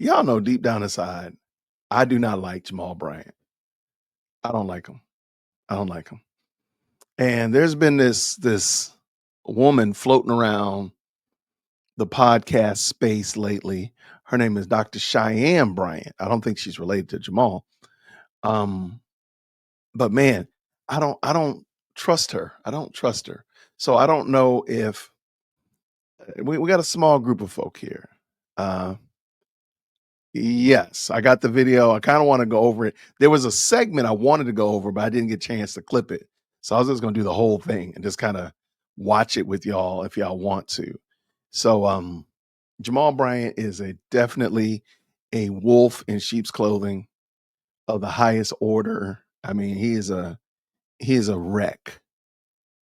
Y'all know deep down inside, I do not like Jamal Bryant. I don't like him. I don't like him. And there's been this woman floating around the podcast space lately. Her name is Dr. Chyeyenne Bryant. I don't think she's related to Jamal. But man, I don't trust her. I don't trust her. So I don't know if we got a small group of folk here. Yes, I got the video. I kind of want to go over it. There was a segment I wanted to go over, but I didn't get a chance to clip it. So I was just going to do the whole thing and just kind of watch it with y'all if y'all want to. So Jamal Bryant is definitely a wolf in sheep's clothing of the highest order. I mean, he is a wreck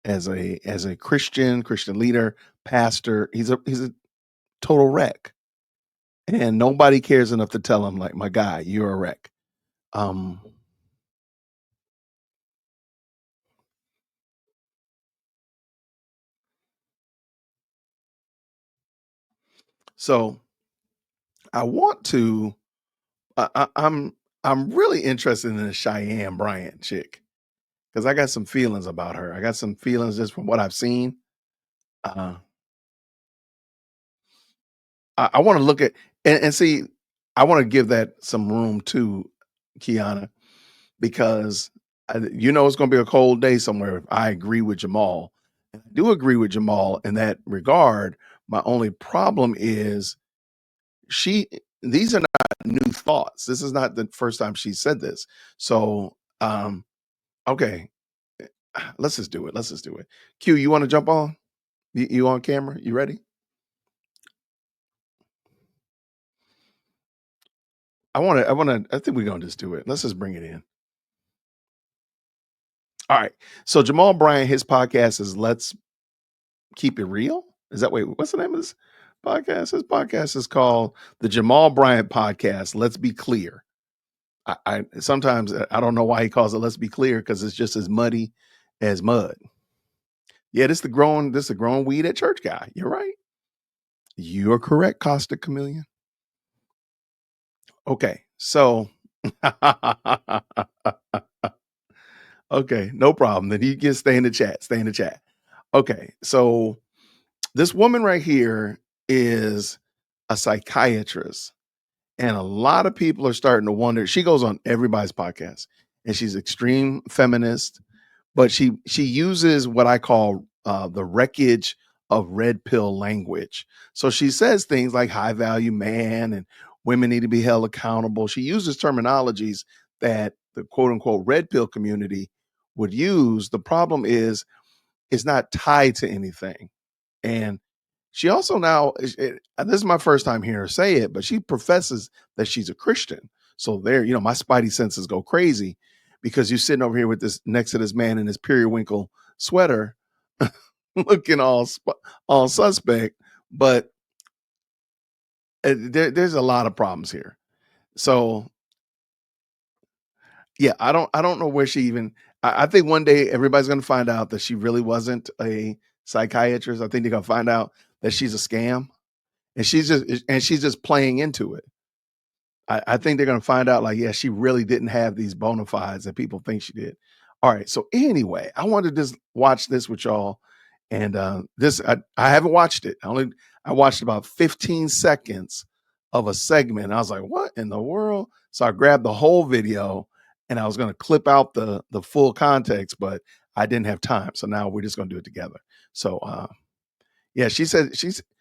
as a Christian leader, pastor. He's a total wreck. And nobody cares enough to tell him, like, my guy, you're a wreck. So I want to. I'm really interested in the Chyeyenne Bryant chick because I got some feelings about her. I got some feelings just from what I've seen. Uh, I want to look at and see. I want to give that some room too, Kiana, because it's going to be a cold day somewhere if I agree with Jamal. And I do agree with Jamal in that regard. My only problem is these are not new thoughts. This is not the first time she said this. So, okay, let's just do it. Let's just do it. Q, you want to jump on? You on camera? You ready? I think we're going to just do it. Let's just bring it in. All right. So Jamal Bryant, his podcast is Let's Keep It Real. What's the name of this podcast? His podcast is called the Jamal Bryant Podcast. Let's be clear. I sometimes I don't know why he calls it Let's Be Clear, because it's just as muddy as mud. Yeah, this the growing weed at church guy. You're right. You're correct, Caustic Chameleon. Okay, so okay, no problem. Then you can stay in the chat. Stay in the chat. Okay, so this woman right here is a psychiatrist, and a lot of people are starting to wonder. She goes on everybody's podcast, and she's extreme feminist, but she uses what I call the wreckage of red pill language. So she says things like high value man and women need to be held accountable. She uses terminologies that the quote unquote red pill community would use. The problem is it's not tied to anything. And she also this is my first time hearing her say it, but she professes that she's a Christian. So there, my spidey senses go crazy because you're sitting over here with this next to this man in his periwinkle sweater looking all suspect, but there's a lot of problems here. So yeah, I don't know where she even. I think one day everybody's going to find out that she really wasn't a psychiatrist. I think they're going to find out that she's a scam, and she's just playing into it. I think they're going to find out, like, yeah, she really didn't have these bona fides that people think she did. All right. So anyway, I wanted to just watch this with y'all, and I haven't watched it. I watched about 15 seconds of a segment. I was like, what in the world? So I grabbed the whole video, and I was going to clip out the full context, but I didn't have time. So now we're just going to do it together. So yeah, she said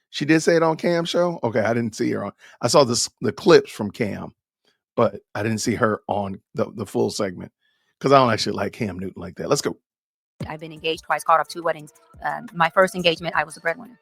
she did say it on Cam show. Okay, I didn't see her on. I saw the clips from Cam, but I didn't see her on the full segment because I don't actually like Cam Newton like that. Let's go. I've been engaged twice, called off 2 weddings. My first engagement, I was the breadwinner.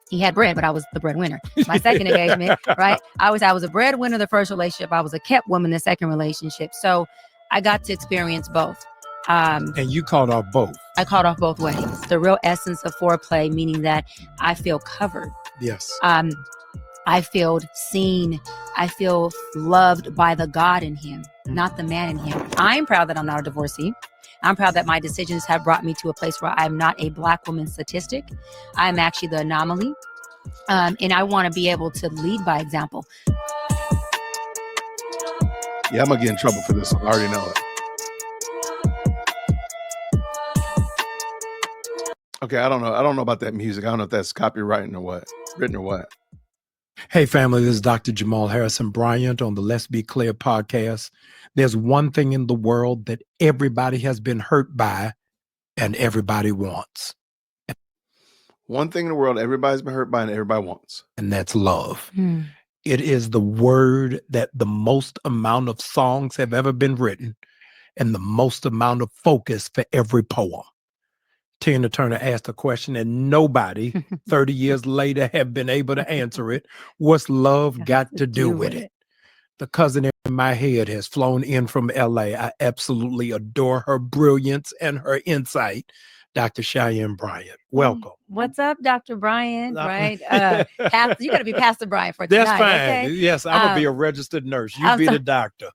He had bread, but I was the breadwinner. My second engagement, right? I was a breadwinner the first relationship. I was a kept woman the second relationship. So I got to experience both. And you called off both. I called off both weddings. The real essence of foreplay, meaning that I feel covered. Yes. I feel seen. I feel loved by the God in him, not the man in him. I'm proud that I'm not a divorcee. I'm proud that my decisions have brought me to a place where I'm not a Black woman statistic. I'm actually the anomaly. And I want to be able to lead by example. Yeah, I'm gonna get in trouble for this one. I already know it. Okay, I don't know. I don't know about that music. I don't know if that's copywritten or what, written or what. Hey, family, this is Dr. Jamal Harrison Bryant on the Let's Be Clear podcast. There's one thing in the world that everybody has been hurt by and everybody wants, One thing in the world everybody's been hurt by and everybody wants. and that's love. Hmm. It is the word that the most amount of songs have ever been written and the most amount of focus for every poem. Tina Turner asked a question and nobody 30 years later have been able to answer it. What's love got to do with it? The cousin in my head has flown in from LA. I absolutely adore her brilliance and her insight. Dr. Chyeyenne Bryant, welcome. What's up, Dr. Bryant? Right? You got to be Pastor Bryant for tonight. That's fine. Okay? Yes, I'm going to be a registered nurse. You be the doctor.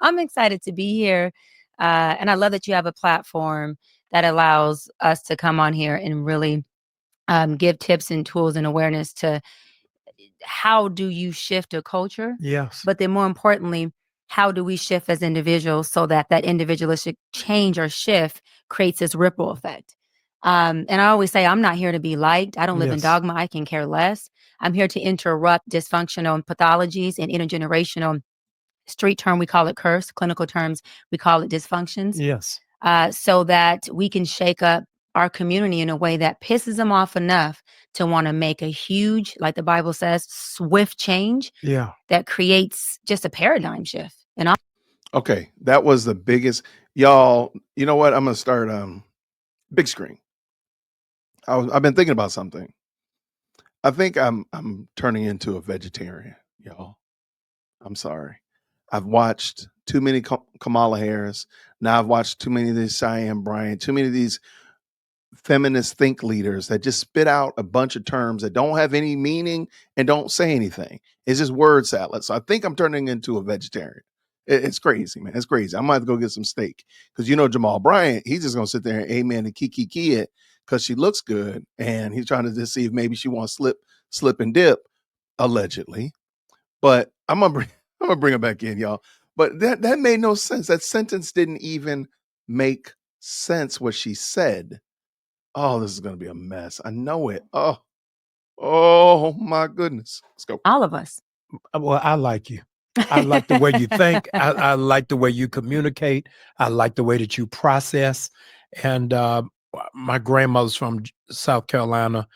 I'm excited to be here. And I love that you have a platform that allows us to come on here and really give tips and tools and awareness to how do you shift a culture? Yes. But then more importantly, how do we shift as individuals so that that individualistic change or shift creates this ripple effect? And I always say, I'm not here to be liked. I don't live in dogma. I can care less. I'm here to interrupt dysfunctional pathologies and intergenerational. Street term, we call it curse. Clinical terms, we call it dysfunctions. Yes. So that we can shake up our community in a way that pisses them off enough to want to make a huge, like the Bible says, swift change. Yeah. That creates just a paradigm shift. And Okay, that was the biggest. Y'all, you know what? I'm gonna start big screen. I've been thinking about something. I think I'm turning into a vegetarian, y'all. I'm sorry. I've watched too many Kamala Harris. Now I've watched too many of these Chyeyenne Bryant, too many of these feminist think leaders that just spit out a bunch of terms that don't have any meaning and don't say anything. It's just word salad. So I think I'm turning into a vegetarian. It's crazy, man. It's crazy. I might have to go get some steak because Jamal Bryant, he's just gonna sit there and amen and kiki it because she looks good, and he's trying to just see if maybe she wants slip and dip, allegedly. But I'm gonna bring her back in, y'all. But that made no sense. That sentence didn't even make sense. What she said. Oh, this is gonna be a mess. I know it. Oh my goodness. Let's go. all of us. Well, I like you. I like the way you think. I like the way you communicate. I like the way that you process. And my grandmother's from South Carolina.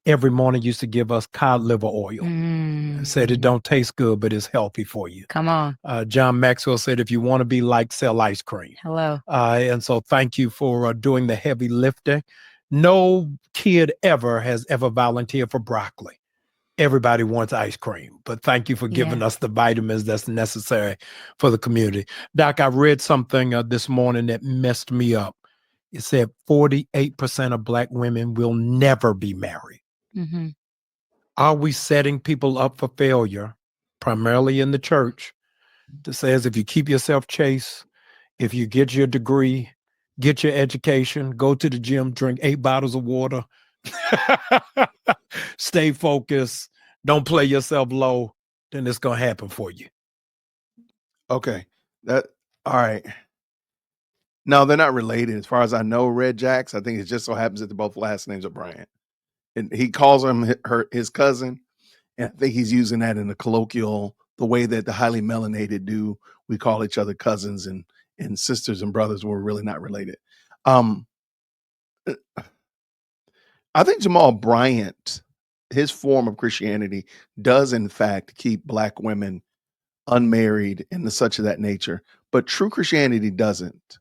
Every morning used to give us cod liver oil. Said it don't taste good, but it's healthy for you. Come on. John Maxwell said, if you want to be like, sell ice cream. Hello. And so thank you for doing the heavy lifting. No kid has ever volunteered for broccoli. Everybody wants ice cream, but thank you for giving us the vitamins that's necessary for the community. Doc, I read something this morning that messed me up. It said 48% of Black women will never be married. Mm-hmm. Are we setting people up for failure, primarily in the church, that says if you keep yourself chaste, if you get your degree, get your education, go to the gym, drink 8 bottles of water, stay focused, don't play yourself low, then it's going to happen for you. Okay. All right. No, they're not related. As far as I know, Red Jacks, I think it just so happens that they're both last names of Bryant. And he calls him his cousin. And I think he's using that in the colloquial, the way that the highly melanated do. We call each other cousins and sisters and brothers when we're really not related. I think Jamal Bryant, his form of Christianity does in fact keep Black women unmarried and such of that nature. But true Christianity doesn't.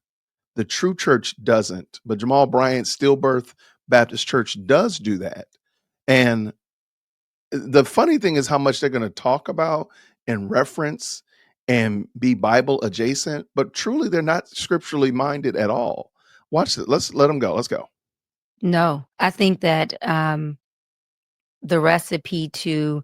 The true church doesn't. But Jamal Bryant's Stillbirth Baptist Church does do that. And the funny thing is how much they're going to talk about and reference and be Bible adjacent, but truly they're not scripturally minded at all. Watch it. Let's let them go. Let's go. No, I think that the recipe to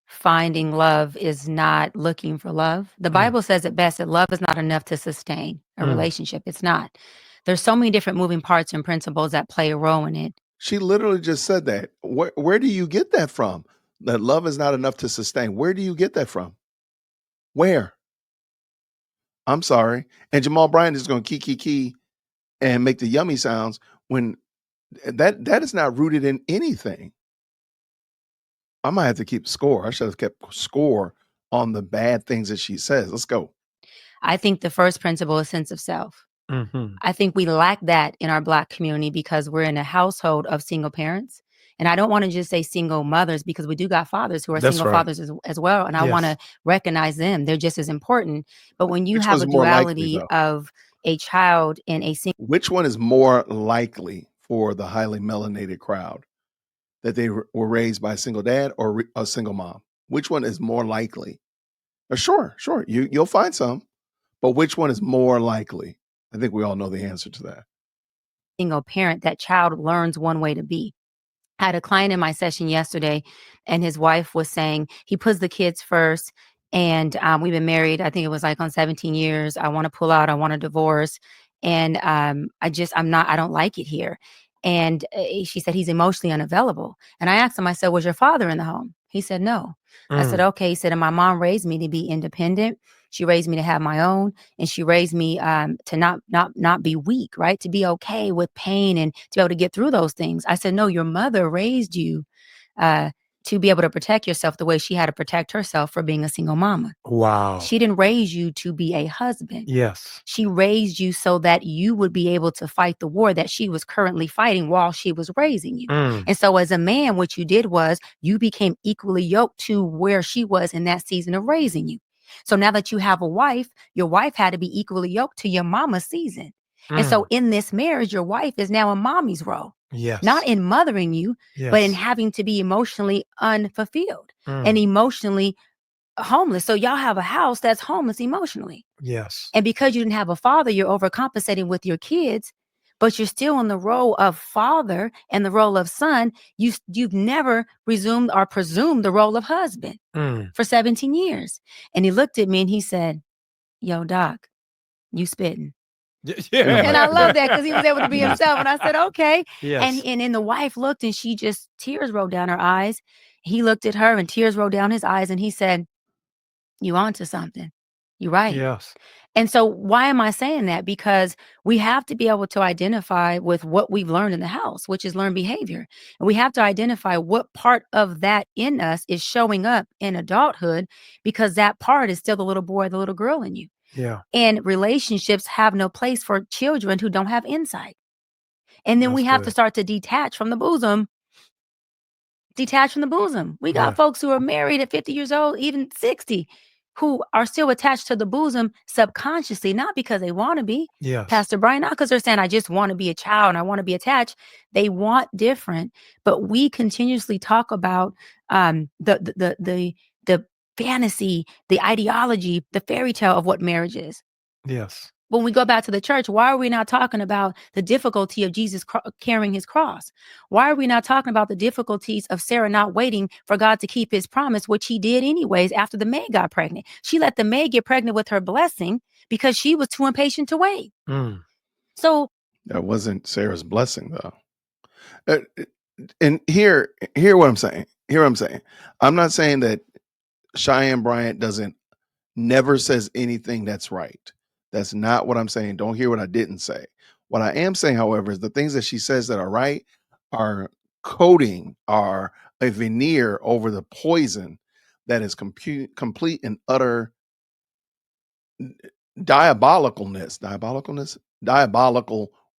finding love is not looking for love. The Bible says it best that love is not enough to sustain a relationship. It's not. There's so many different moving parts and principles that play a role in it. She literally just said that. Where do you get that from? That love is not enough to sustain. Where do you get that from? Where? I'm sorry. And Jamal Bryant is going to key and make the yummy sounds when that is not rooted in anything. I might have to keep score. I should have kept score on the bad things that she says. Let's go. I think the first principle is sense of self. Mm-hmm. I think we lack that in our Black community because we're in a household of single parents. And I don't want to just say single mothers because we do got fathers who are That's single right. fathers as well. And I want to recognize them. They're just as important. But when you Which have one's a more likely, duality though? of a child in a single, Which one is more likely for the highly melanated crowd? That they were raised by a single dad or a single mom? Which one is more likely? Sure. You'll find some, but which one is more likely? I think we all know the answer to that. single parent, that child learns one way to be. I had a client in my session yesterday, and his wife was saying he puts the kids first. And we've been married, I think it was like on 17 years. I want to pull out, I want a divorce. And I don't like it here. And she said he's emotionally unavailable. And I asked him, I said, was your father in the home? He said, no. I said, okay. He said, and my mom raised me to be independent. She raised me to have my own, and she raised me to not be weak, right? To be okay with pain and to be able to get through those things. I said, no, your mother raised you to be able to protect yourself the way she had to protect herself for being a single mama. Wow. She didn't raise you to be a husband. Yes. She raised you so that you would be able to fight the war that she was currently fighting while she was raising you. And so as a man, what you did was you became equally yoked to where she was in that season of raising you. So now that you have a wife, your wife had to be equally yoked to your mama's season. And so in this marriage, your wife is now in mommy's role. Yes. Not in mothering you, but in having to be emotionally unfulfilled and emotionally homeless. So y'all have a house that's homeless emotionally. Yes. And because you didn't have a father, you're overcompensating with your kids, but you're still in the role of father and the role of son. You've never resumed or presumed the role of husband for 17 years. And he looked at me and he said, yo, Doc, you spitting. Yeah. And I love that because he was able to be himself. And I said, okay. Yes. And then the wife looked and she just, tears rolled down her eyes. He looked at her and tears rolled down his eyes. And he said, you onto something. You're right. Yes. And so why am I saying that? Because we have to be able to identify with what we've learned in the house, which is learned behavior. And we have to identify what part of that in us is showing up in adulthood, because that part is still the little boy, the little girl in you. Yeah. And relationships have no place for children who don't have insight. And then we have to start to detach from the bosom. We got folks who are married at 50 years old, even 60, who are still attached to the bosom subconsciously, not because they want to be. Yes. Pastor Bryant, not because they're saying, I just want to be a child and I want to be attached. They want different. But we continuously talk about the fantasy, the ideology, the fairy tale of what marriage is. Yes. When we go back to the church, why are we not talking about the difficulty of Jesus carrying his cross? Why are we not talking about the difficulties of Sarah not waiting for God to keep his promise, which he did anyways after the maid got pregnant? She let the maid get pregnant with her blessing because she was too impatient to wait. So that wasn't Sarah's blessing, though. And hear what I'm saying. I'm not saying that Chyeyenne Bryant never says anything that's right. That's not what I'm saying. Don't hear what I didn't say. What I am saying, however, is the things that she says that are right are are a veneer over the poison that is complete and utter diabolical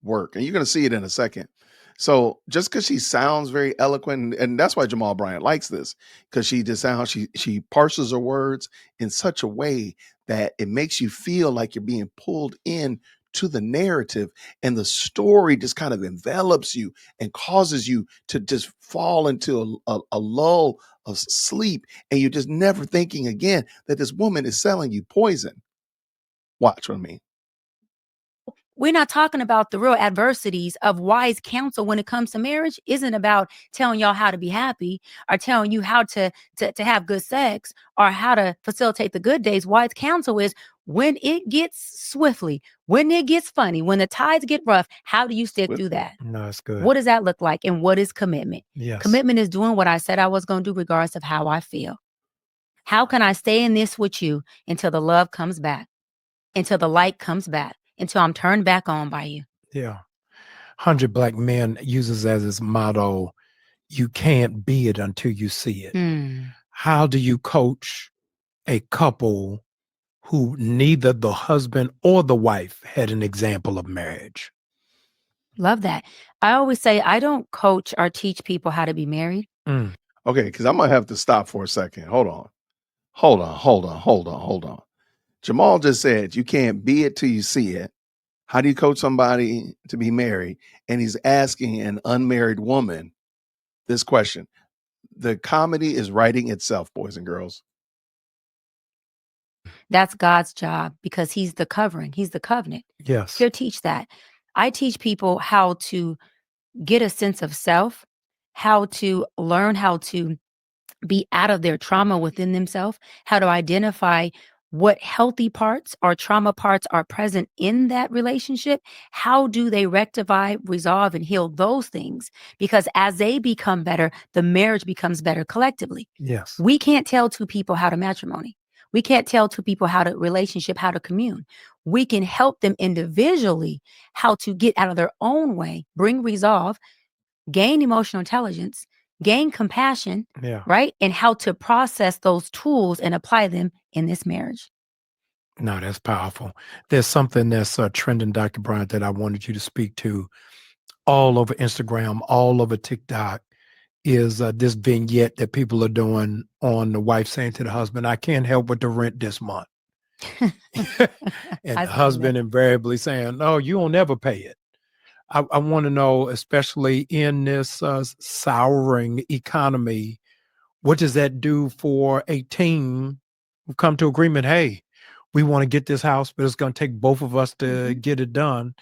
work. And you're going to see it in a second. So just because she sounds very eloquent, and that's why Jamal Bryant likes this, because she parses her words in such a way that it makes you feel like you're being pulled in to the narrative, and the story just kind of envelops you and causes you to just fall into a lull of sleep, and you're just never thinking again that this woman is selling you poison. Watch what I mean. we're not talking about the real adversities of wise counsel when it comes to marriage. Isn't about telling y'all how to be happy or telling you how to have good sex or how to facilitate the good days. Wise counsel is when it gets swiftly, when it gets funny, when the tides get rough, how do you stick through that? No, that's good. What does that look like? And what is commitment? Yes. Commitment is doing what I said I was going to do regardless of how I feel. How can I stay in this with you until the love comes back? until the light comes back, until I'm turned back on by you. Yeah. 100 Black Men uses as his motto, you can't be it until you see it. How do you coach a couple who neither the husband or the wife had an example of marriage? Love that. I always say I don't coach or teach people how to be married. Okay, because I'm gonna have to stop for a second. Hold on. Jamal just said you can't be it till you see it. How do you coach somebody to be married? And he's asking an unmarried woman this question. The comedy is writing itself, boys and girls. That's God's job because he's the covering. He's the covenant. Yes. He'll teach that. I teach people how to get a sense of self, how to learn how to be out of their trauma within themselves, how to identify what healthy parts or trauma parts are present in that relationship. How do they rectify, resolve, and heal those things? Because as they become better, the marriage becomes better collectively. Yes. We can't tell two people how to matrimony. We can't tell two people how to relationship, how to commune. We can help them individually how to get out of their own way, bring resolve, gain emotional intelligence, gain compassion, right? And how to process those tools and apply them in this marriage. No, that's powerful. There's something that's trending, Dr. Bryant, that I wanted you to speak to all over Instagram, all over TikTok, is this vignette that people are doing on the wife saying to the husband, I can't help with the rent this month. And the husband invariably saying, no, you will never pay it. I want to know, especially in this souring economy, what does that do for a team who come to agreement? Hey, we want to get this house, but it's going to take both of us to get it done.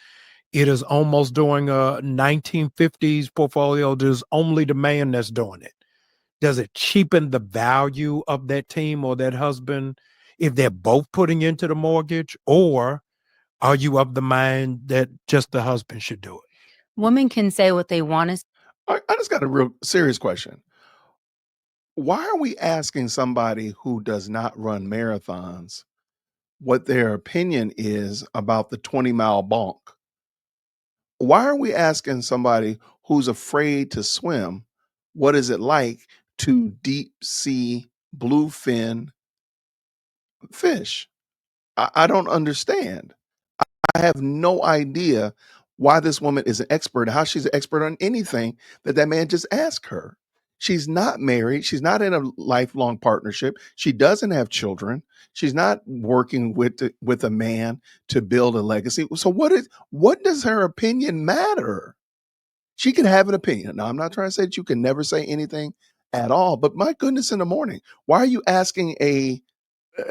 It is almost doing a 1950s portfolio. There's only the man that's doing it. Does it cheapen the value of that team or that husband if they're both putting into the mortgage? Or are you of the mind that just the husband should do it? Women can say what they want to. I just got a real serious question. Why are we asking somebody who does not run marathons what their opinion is about the 20-mile bonk? Why are we asking somebody who's afraid to swim what is it like to deep sea bluefin fish? I don't understand. I have no idea why this woman is an expert, how she's an expert on anything that man just asked her. She's not married. She's not in a lifelong partnership. She doesn't have children. She's not working with a man to build a legacy. So what does her opinion matter? She can have an opinion. Now, I'm not trying to say that you can never say anything at all, but my goodness, in the morning, why are you asking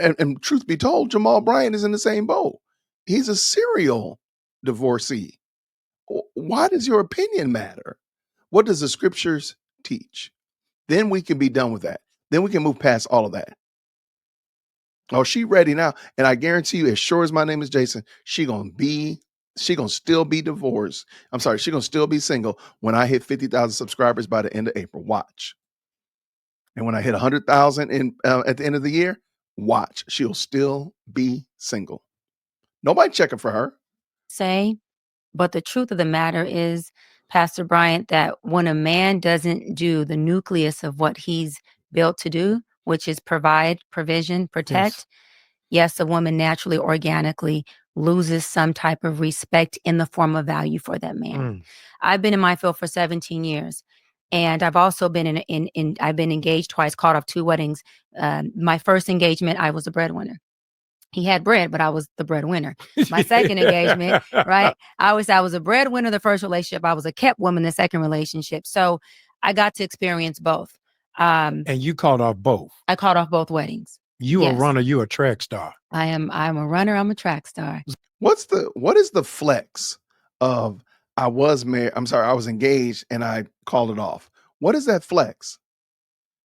and truth be told, Jamal Bryant is in the same boat. He's a serial divorcee. Why does your opinion matter? What does the scriptures teach? Then we can be done with that. Then we can move past all of that. Oh, she ready now. And I guarantee you, as sure as my name is Jason, she gonna still be divorced. I'm sorry, she gonna still be single when I hit 50,000 subscribers by the end of April. Watch. And when I hit 100,000 at the end of the year, watch. She'll still be single. Nobody checking for her. Say, but the truth of the matter is, Pastor Bryant, that when a man doesn't do the nucleus of what he's built to do, which is provide, provision, protect, yes, a woman naturally, organically loses some type of respect in the form of value for that man. I've been in my field for 17 years. And I've also been I've been engaged twice, caught off 2 weddings. My first engagement, I was a breadwinner. He had bread, but I was the breadwinner. My second engagement, right? I was a breadwinner the first relationship. I was a kept woman the second relationship. So I got to experience both. And you caught off both. I caught off both weddings. You a runner, you a track star. I'm a runner, I'm a track star. What is the flex of I was married, I'm sorry, I was engaged and I called it off? What is that flex?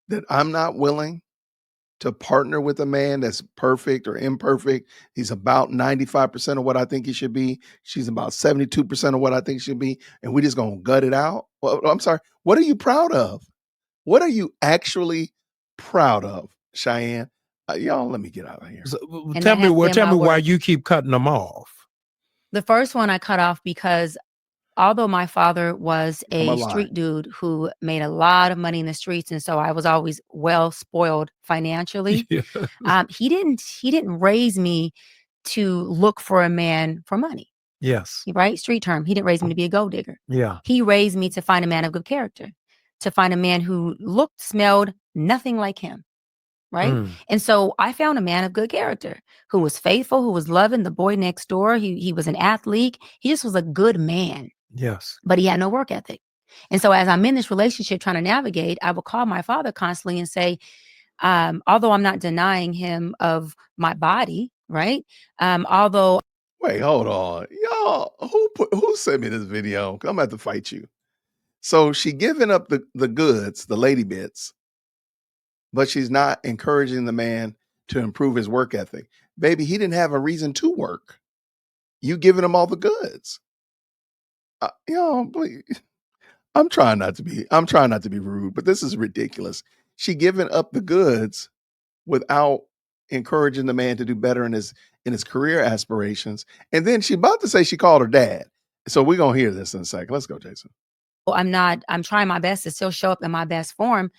That I'm not willing to partner with a man that's perfect or imperfect. He's about 95% of what I think he should be. She's about 72% of what I think she should be. And we just gonna gut it out. Well, I'm sorry. What are you proud of? What are you actually proud of, Chyeyenne? Y'all, let me get out of here. So, And tell that me, has well, been tell my me why work. you keep cutting them off. The first one I cut off because although my father was Come a alive. street dude who made a lot of money in the streets, and so I was always well spoiled financially, Yeah. he didn't raise me to look for a man for money, Yes. right? Street term. He didn't raise me to be a gold digger. Yeah. He raised me to find a man of good character, to find a man who looked, smelled nothing like him. Right. Mm. And so I found a man of good character who was faithful, who was loving, the boy next door. He was an athlete. He just was a good man, Yes. but he had no work ethic. And so as I'm in this relationship trying to navigate, I would call my father constantly and say, although I'm not denying him of my body, right? Although Wait, hold on. Y'all, who sent me this video? 'Cause I'm about to fight you. So she giving up the goods, the lady bits, but she's not encouraging the man to improve his work ethic. Baby, he didn't have a reason to work. You giving him all the goods. Y'all, please. I'm trying not to be rude, but this is ridiculous. She giving up the goods without encouraging the man to do better in his career aspirations. And then she about to say she called her dad. So we're gonna hear this in a second. Let's go, Jason. I'm trying my best to still show up in my best form,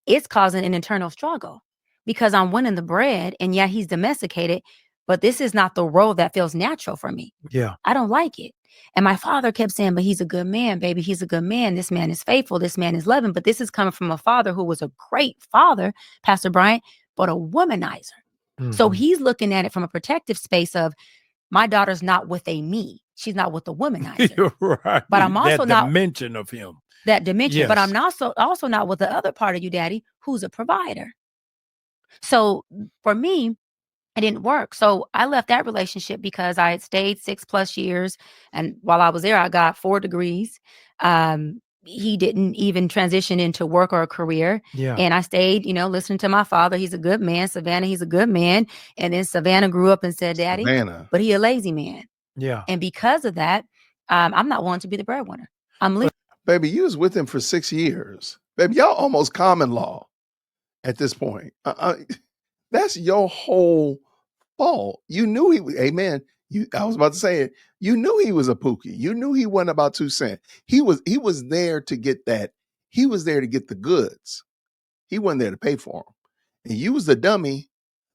it's causing an internal struggle because I'm winning the bread and yeah, he's domesticated, but this is not the role that feels natural for me. Yeah. I don't like it. And my father kept saying, but he's a good man, baby. He's a good man. This man is faithful. This man is loving. But this is coming from a father who was a great father, Pastor Bryant, but a womanizer. So Mhm. he's looking at it from a protective space of my daughter's not with a me. She's not with a womanizer. You're right. But I'm also that not dimension of him. that dimension. But I'm Yes. also not with the other part of you, daddy, who's a provider. So for me, it didn't work. So I left that relationship because I had stayed 6+ years. And while I was there, I got 4 degrees. He didn't even transition into work or a career. Yeah. And I stayed, listening to my father. He's a good man. Savannah, he's a good man. And then Savannah grew up and said, Daddy, Savannah. but he a lazy man. Yeah. And because of that, I'm not willing to be the breadwinner. I'm leaving. Baby, you was with him for 6 years. Baby, y'all almost common law at this point. That's your whole fault. You knew he was, amen. I was about to say it. You knew he was a pookie. You knew he wasn't about 2 cents. He was there to get that. He was there to get the goods. He wasn't there to pay for them. And you was the dummy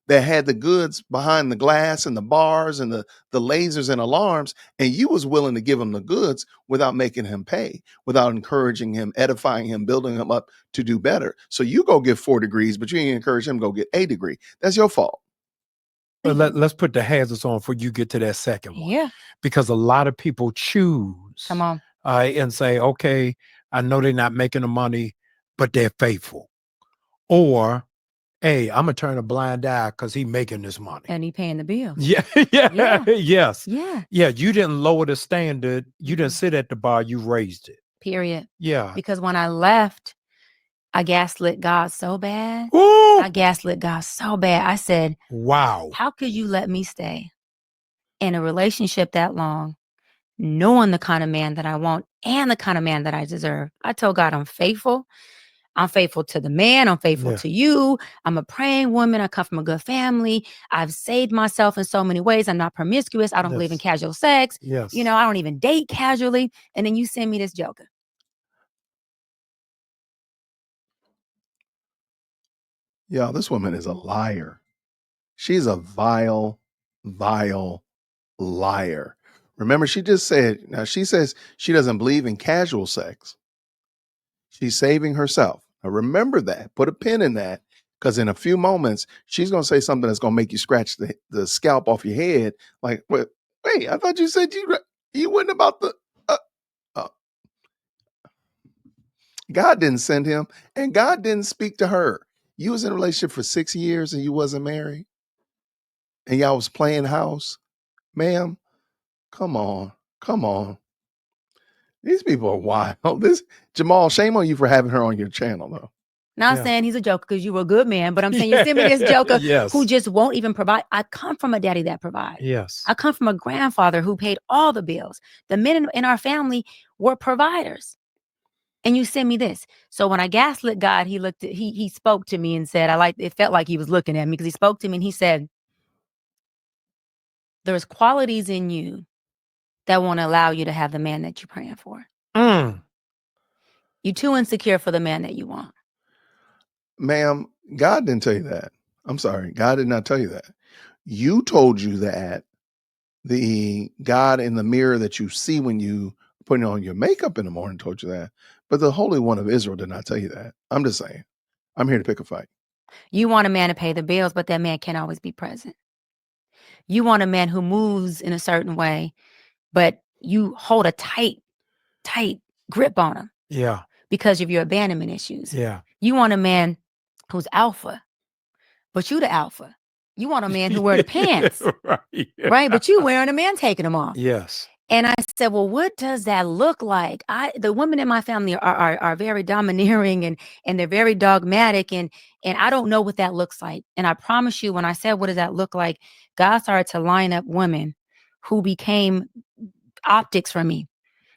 that had the goods behind the glass and the bars and the lasers and alarms, and you was willing to give him the goods without making him pay, without encouraging him, edifying him, building him up to do better. So you go get 4 degrees, but you ain't encourage him to go get a degree. That's your fault. Let's put the hazards on before you get to that second one. Yeah. Because a lot of people choose Come on. and say, okay, I know they're not making the money, but they're faithful. Or, hey, I'm going to turn a blind eye because he's making this money. And he paying the bill. Yeah. Yeah. Yes. Yeah. Yeah. You didn't lower the standard. You didn't sit at the bar. You raised it. Period. Yeah. Because when I left, I gaslit God so bad. Ooh. I gaslit God so bad. I said, Wow. how could you let me stay in a relationship that long, knowing the kind of man that I want and the kind of man that I deserve? I told God, I'm faithful. I'm faithful to the man. I'm faithful to you. I'm a praying woman. I come from a good family. I've saved myself in so many ways. I'm not promiscuous. I don't believe in casual sex. Yes. I don't even date casually. And then you send me this joker. Yeah, this woman is a liar. She's a vile, vile liar. Remember, she just said, now she says she doesn't believe in casual sex. She's saving herself. Now remember that. Put a pin in that, because in a few moments, she's going to say something that's going to make you scratch the scalp off your head. Like, wait, I thought you said you wasn't about the... God didn't send him, and God didn't speak to her. You was in a relationship for 6 years and you wasn't married, and y'all was playing house. Ma'am, come on. These people are wild. Jamal, shame on you for having her on your channel, though. Not saying he's a joker because you were a good man, but I'm saying you send me this joker who just won't even provide. I come from a daddy that provides. Yes. I come from a grandfather who paid all the bills. The men in our family were providers. And you send me this. So when I gaslit God, he spoke to me and said, it felt like he was looking at me because he spoke to me and he said, there's qualities in you that won't allow you to have the man that you're praying for. You're too insecure for the man that you want. Ma'am, God didn't tell you that. I'm sorry. God did not tell you that. You told you that the God in the mirror that you see when you putting on your makeup in the morning told you that. But the Holy One of Israel did not tell you that. I'm just saying. I'm here to pick a fight. You want a man to pay the bills, but that man can't always be present. You want a man who moves in a certain way, but you hold a tight grip on him. Yeah. Because of your abandonment issues. Yeah. You want a man who's alpha, but you the alpha. You want a man who wear the pants, right? But you wearing them and taking them off. Yes. And I said, well, what does that look like? The women in my family are very domineering and they're very dogmatic and I don't know what that looks like. And I promise you, when I said, what does that look like? God started to line up women who became optics for me,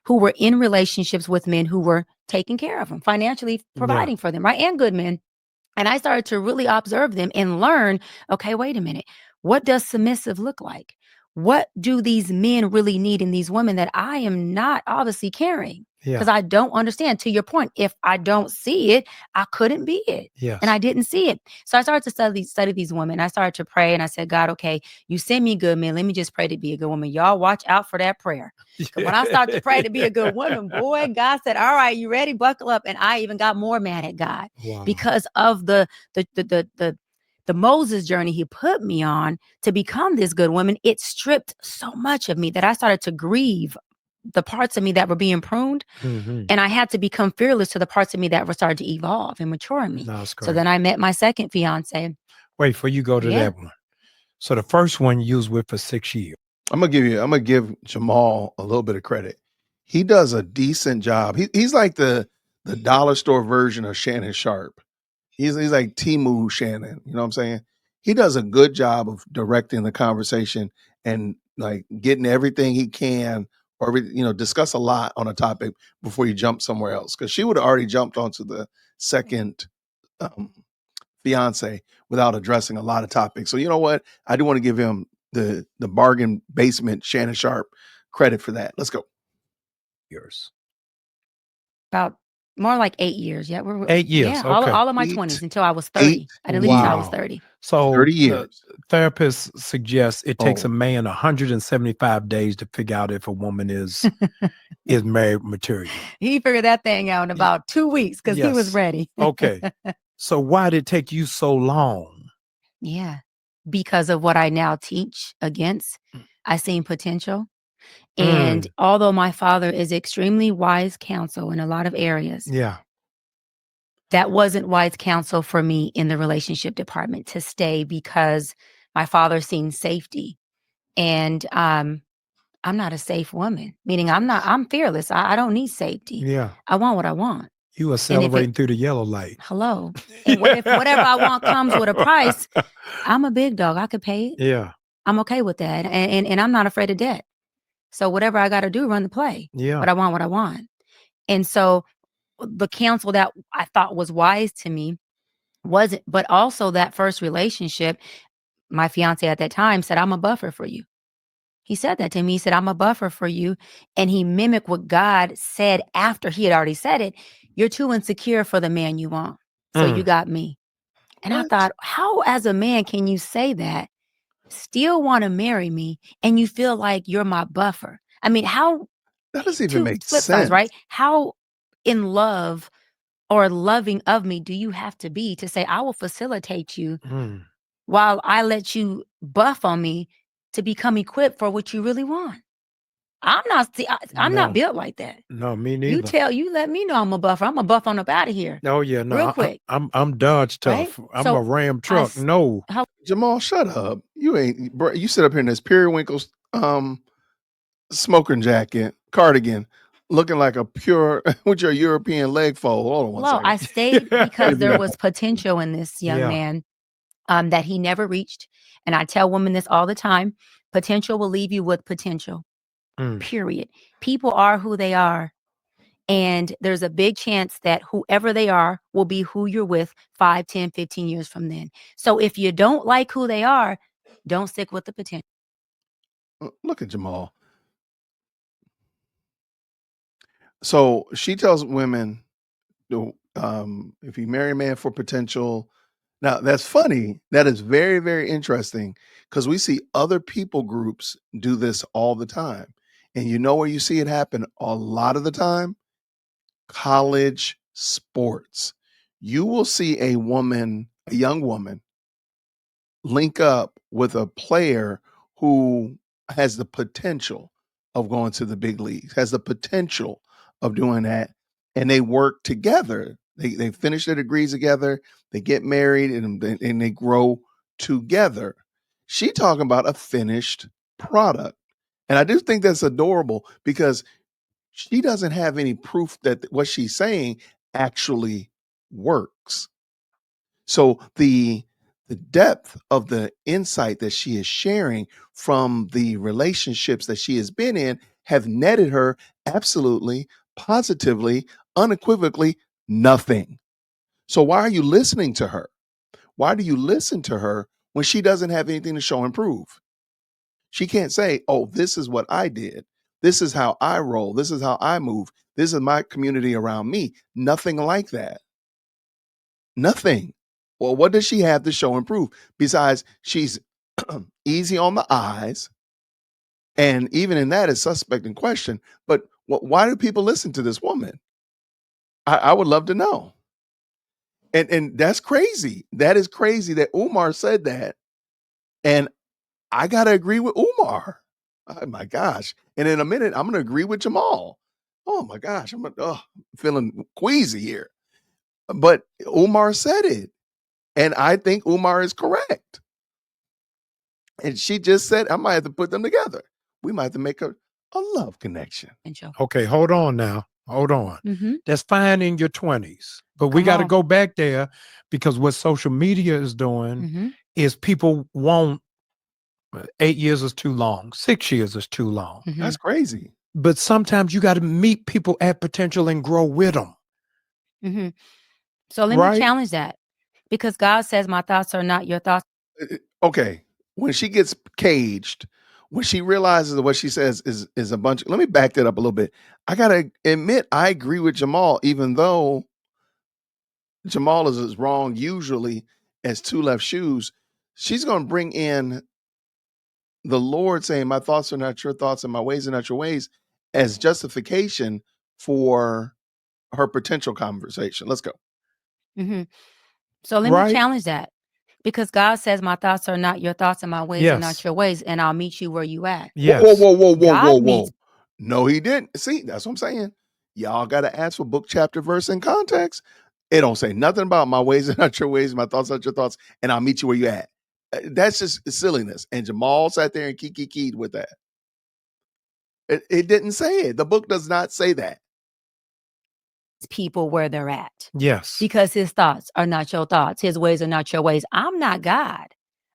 who were in relationships with men who were taking care of them, financially providing for them, right? And good men. And I started to really observe them and learn, okay, wait a minute. What does submissive look like? What do these men really need in these women that I am not obviously carrying? Because I don't understand. To your point, if I don't see it, I couldn't be it. Yes. And I didn't see it. So I started to study these women. I started to pray and I said, God, okay, you send me good men. Let me just pray to be a good woman. Y'all watch out for that prayer. Because when I start to pray to be a good woman, boy, God said, all right, you ready? Buckle up. And I even got more mad at God because of the Moses journey he put me on to become this good woman. It stripped so much of me that I started to grieve the parts of me that were being pruned. And I had to become fearless to the parts of me that were starting to evolve and mature in me. So then I met my second fiance. Wait, before you go to that one. So the first one you was with for 6 years. I'm gonna give Jamal a little bit of credit. He does a decent job. He's like the dollar store version of Shannon Sharp. He's like Timu Shannon. You know what I'm saying? He does a good job of directing the conversation and like getting everything he can, or discuss a lot on a topic before you jump somewhere else. Because she would have already jumped onto the second fiance without addressing a lot of topics. So you know what? I do want to give him the bargain basement Shannon Sharp credit for that. Let's go. Yours. About more like 8 years. Yeah, 8 years. Yeah, okay. all of my 20s until I was 30. I didn't leave until I was 30. So 30 years. Therapists suggest it takes a man 175 days to figure out if a woman is married material. He figured that thing out in about 2 weeks because he was ready. Okay. So why did it take you so long? Yeah, because of what I now teach against. I seen potential. And although my father is extremely wise counsel in a lot of areas, that wasn't wise counsel for me in the relationship department to stay because my father seen safety. And I'm not a safe woman, meaning I'm fearless. I don't need safety. Yeah. I want what I want. You are celebrating through the yellow light. Hello. And if whatever I want comes with a price, I'm a big dog. I could pay it. Yeah. I'm okay with that. And I'm not afraid of debt. So whatever I got to do, run the play. Yeah. But I want what I want. And so the counsel that I thought was wise to me wasn't, but also that first relationship, my fiance at that time said, I'm a buffer for you. He said that to me. He said, I'm a buffer for you. And he mimicked what God said after he had already said it. You're too insecure for the man you want. So you got me. And I thought, how as a man can you say that, still want to marry me, and you feel like you're my buffer? I mean, how that doesn't even make flip sense, sides, right? How in love or loving of me do you have to be to say, I will facilitate you while I let you buff on me to become equipped for what you really want? I'm not built like that. No, me neither. You let me know I'm a buffer. I'm a buff on up out of here. Oh yeah, no, real quick. I'm Dodge tough. Right? I'm So a Ram truck. No, Jamal, shut up. You ain't. Bro, you sit up here in this periwinkle smoking jacket, cardigan, looking like a pure with your European leg fold. Hold on one second. I stayed because there was potential in this young man that he never reached. And I tell women this all the time: potential will leave you with potential. Period. People are who they are. And there's a big chance that whoever they are will be who you're with 5, 10, 15 years from then. So if you don't like who they are, don't stick with the potential. Look at Jamal. So she tells women, if you marry a man for potential. Now that's funny. That is very, very interesting because we see other people groups do this all the time. And you know where you see it happen a lot of the time? College sports. You will see a young woman, link up with a player who has the potential of going to the big leagues, has the potential of doing that, and they work together. They finish their degrees together, they get married, and they grow together. She talking about a finished product. And I do think that's adorable because she doesn't have any proof that what she's saying actually works. So the depth of the insight that she is sharing from the relationships that she has been in have netted her absolutely, positively, unequivocally nothing. So why are you listening to her? Why do you listen to her when she doesn't have anything to show and prove? She can't say, "Oh, this is what I did. This is how I roll. This is how I move. This is my community around me." Nothing like that. Nothing. Well, what does she have to show and prove besides she's easy on the eyes, and even in that is suspect in question. But why do people listen to this woman? I would love to know. And that's crazy. That is crazy that Umar said that, and I gotta agree with Umar. Oh my gosh! And in a minute, I'm gonna agree with Jamal. Oh my gosh, I'm feeling queasy here. But Umar said it. And I think Umar is correct. And she just said, I might have to put them together. We might have to make a love connection. Okay, hold on now. Hold on. Mm-hmm. That's fine in your 20s. But we got to go back there because what social media is doing is people want 8 years is too long. 6 years is too long. That's crazy. But sometimes you got to meet people at potential and grow with them. So let me challenge that because God says my thoughts are not your thoughts. Okay. When she gets caged, when she realizes that what she says is a bunch, let me back that up a little bit. I got to admit, I agree with Jamal, even though Jamal is as wrong usually as two left shoes. She's going to bring in the Lord saying, my thoughts are not your thoughts and my ways are not your ways as justification for her potential conversation. Let's go. So let me challenge that because God says my thoughts are not your thoughts and my ways are not your ways, and I'll meet you where you at. Whoa. No, he didn't. See, that's what I'm saying. Y'all got to ask for book, chapter, verse, and context. It don't say nothing about my ways are not your ways, my thoughts are not your thoughts, and I'll meet you where you at. That's just silliness. And Jamal sat there and keyed with that. It didn't say it. The book does not say that. People where they're at. Yes. Because his thoughts are not your thoughts. His ways are not your ways. I'm not God.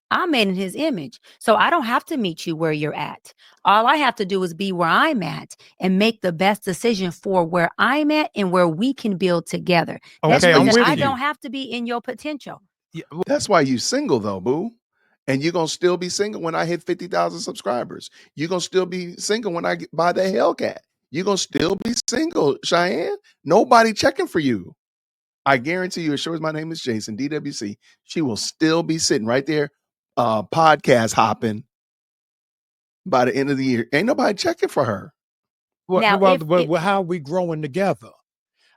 I'm made in his image. So I don't have to meet you where you're at. All I have to do is be where I'm at and make the best decision for where I'm at and where we can build together. Okay, I'm with you. I don't have to be in your potential. Yeah, that's why you single though, boo. And you're going to still be single when I hit 50,000 subscribers. You're going to still be single when I buy the Hellcat. You're going to still be single, Chyeyenne. Nobody checking for you. I guarantee you, as sure as my name is Jason, DWC, she will still be sitting right there, podcast hopping by the end of the year. Ain't nobody checking for her. How are we growing together?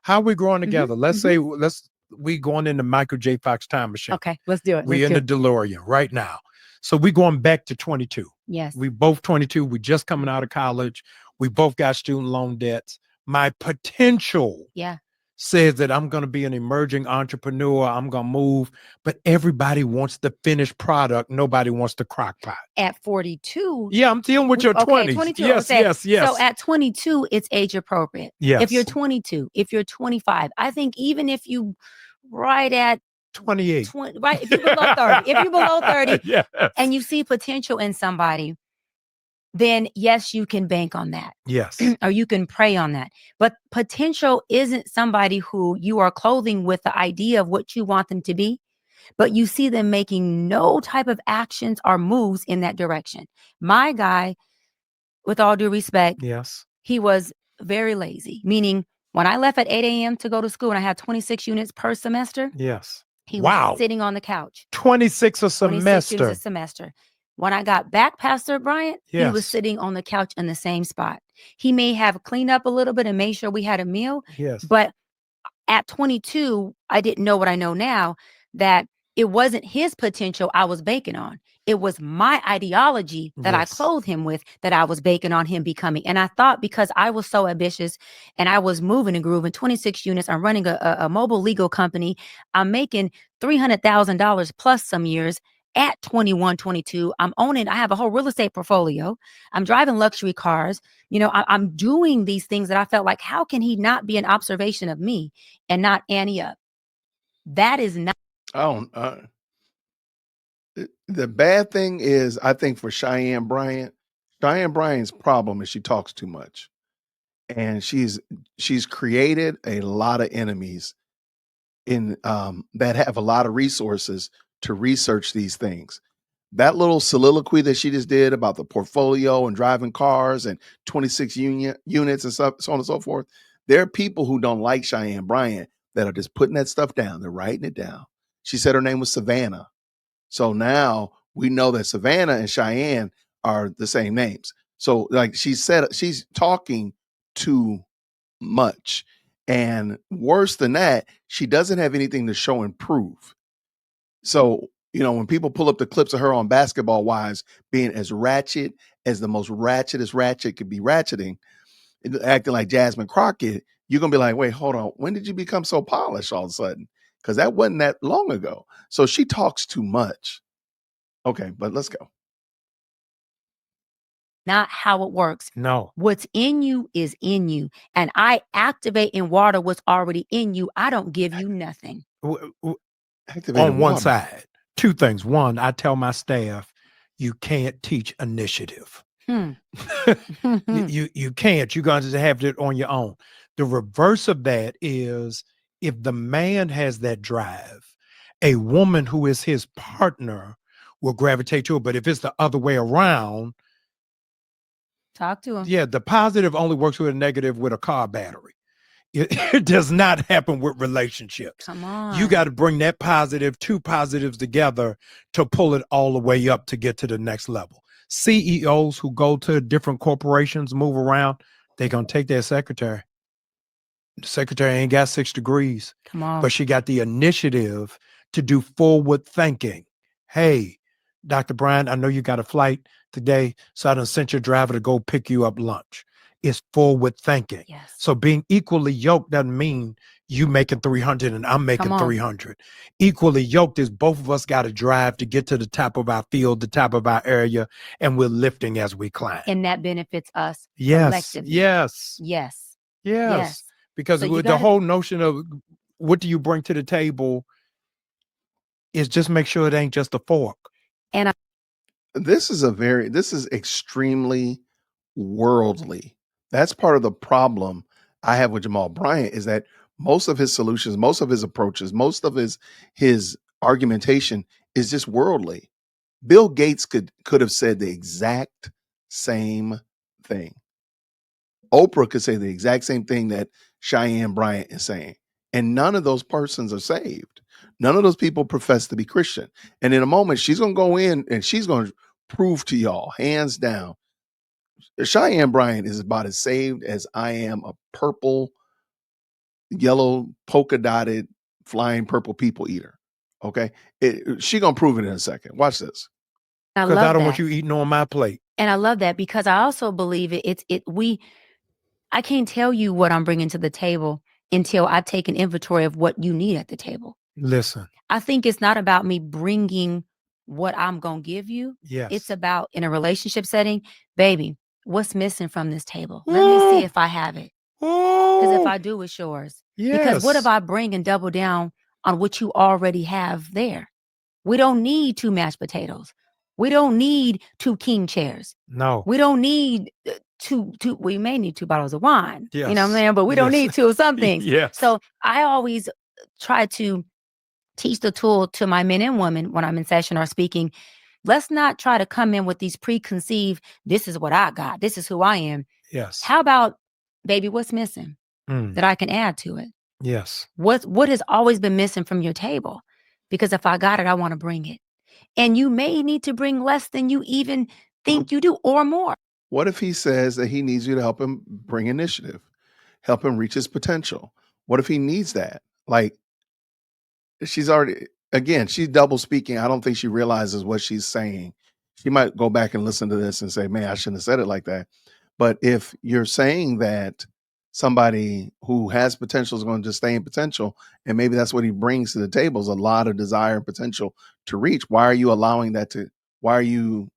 How are we growing together? Let's say we going in the Michael J. Fox time machine. Okay, let's do it. We in the DeLorean right now. So we going back to 22. Yes. We both 22. We just coming out of college. We both got student loan debts. My potential says that I'm going to be an emerging entrepreneur. I'm going to move, but everybody wants the finished product. Nobody wants the crock pot. At 42. Yeah, I'm dealing with your 20s. 22. Yes. So at 22, it's age appropriate. Yes. If you're 22, if you're 25, I think even if you right at 28, if you're below 30, and you see potential in somebody, then yes, you can bank on that. Yes. Or you can pray on that. But potential isn't somebody who you are clothing with the idea of what you want them to be, but you see them making no type of actions or moves in that direction. My guy, with all due respect, Yes. he was very lazy, meaning when I left at 8 a.m. to go to school and I had 26 units per semester, Yes. he Wow. was sitting on the couch. 26 a 26 units a semester. semester. When I got back, Pastor Bryant, he was Yes. sitting on the couch in the same spot. He may have cleaned up a little bit and made sure we had a meal, Yes. but at 22, I didn't know what I know now, that it wasn't his potential I was banking on. It was my ideology that I Yes. clothed him with that I was banking on him becoming. And I thought because I was so ambitious and I was moving and grooving 26 units, I'm running a mobile legal company, I'm making $300,000 plus some years at 21, 22. I'm owning, I have a whole real estate portfolio. I'm driving luxury cars. You know, I'm doing these things that I felt like, how can he not be an observation of me and not Annie up? That is not. I don't. The bad thing is, I think for Chyeyenne Bryant's problem is she talks too much, and she's created a lot of enemies in that have a lot of resources to research these things. That little soliloquy that she just did about the portfolio and driving cars and 26 units and stuff, so on and so forth. There are people who don't like Chyeyenne Bryant that are just putting that stuff down. They're writing it down. She said her name was Savannah. So now we know that Savannah and Chyeyenne are the same names. So like she said, she's talking too much. And worse than that, she doesn't have anything to show and prove. So, you know, when people pull up the clips of her on Basketball Wives being as ratchet as the most ratchetest ratchet could be ratcheting, acting like Jasmine Crockett, you're going to be like, wait, hold on. When did you become so polished all of a sudden? Because that wasn't that long ago. So she talks too much. Okay, but let's go. Not how it works. No. What's in you is in you. And I activate and water what's already in you. I don't give you nothing. Activated On one water. side, two things. One, I tell my staff, you can't teach initiative. You can't. You're going to have it on your own. The reverse of that is if the man has that drive, a woman who is his partner will gravitate to it. But if it's the other way around, Talk to him. yeah, the positive only works with a negative with a car battery. It does not happen with relationships. Come on. You got to bring that positive, two positives together to pull it all the way up to get to the next level. CEOs who go to different corporations, move around, they're going to take their secretary. The secretary ain't got 6 degrees. Come on. But she got the initiative to do forward thinking. Hey, Dr. Bryant, I know you got a flight today, so I done sent your driver to go pick you up lunch. It's forward thinking. Yes. So being equally yoked doesn't mean you making 300 and I'm making 300. Equally yoked is both of us got to drive to get to the top of our field, the top of our area, and we're lifting as we climb. And that benefits us collectively. Yes. Yes. Yes. Because So with the whole notion of what do you bring to the table is just make sure it ain't just a fork. And this is extremely worldly. That's part of the problem I have with Jamal Bryant is that most of his solutions, most of his approaches, most of his argumentation is just worldly. Bill Gates could have said the exact same thing. Oprah could say the exact same thing that Chyeyenne Bryant is saying. And none of those persons are saved. None of those people profess to be Christian. And in a moment, she's going to go in and she's going to prove to y'all, hands down, Chyeyenne Bryant is about as saved as I am a purple, yellow, polka dotted, flying purple people eater. Okay. She going to prove it in a second. Watch this. Because I don't want you eating on my plate. And I love that because I also believe I can't tell you what I'm bringing to the table until I take an inventory of what you need at the table. Listen. I think it's not about me bringing what I'm going to give you. Yes. It's about in a relationship setting, baby, what's missing from this table? Let me see if I have it. Because if I do, it's yours. Yes. Because what if I bring and double down on what you already have there? We don't need 2 mashed potatoes. We don't need 2 king chairs. No. We don't need two. We may need 2 bottles of wine. Yes. You know what I'm saying? But we don't Yes. need 2 of some things. Yes. So I always try to teach the tool to my men and women when I'm in session or speaking. Let's not try to come in with these preconceived, this is what I got, this is who I am. Yes. How about, baby, what's missing Mm. that I can add to it? Yes. What has always been missing from your table? Because if I got it, I want to bring it. And you may need to bring less than you even think you do or more. What if he says that he needs you to help him bring initiative, help him reach his potential? What if he needs that? Like, she's already, again, she's double speaking. I don't think she realizes what she's saying. She might go back and listen to this and say, man, I shouldn't have said it like that. But if you're saying that somebody who has potential is going to just stay in potential, and maybe that's what he brings to the table is a lot of desire and potential to reach, why are you allowing that to, why are you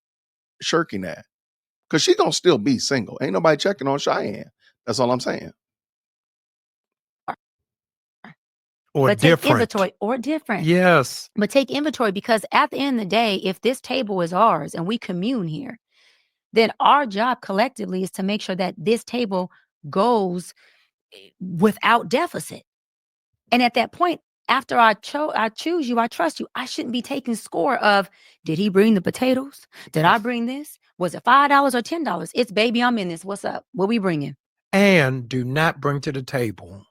shirking that? Because she's going to still be single. Ain't nobody checking on Chyeyenne. That's all I'm saying. Or but different. take inventory or different. Yes. But take inventory, because at the end of the day, if this table is ours and we commune here, then our job collectively is to make sure that this table goes without deficit. And at that point, after I choose you, I trust you, I shouldn't be taking score of, did he bring the potatoes? Did I bring this? Was it $5 or $10? It's, baby, I'm in this. What's up? What we bringing? And do not bring to the table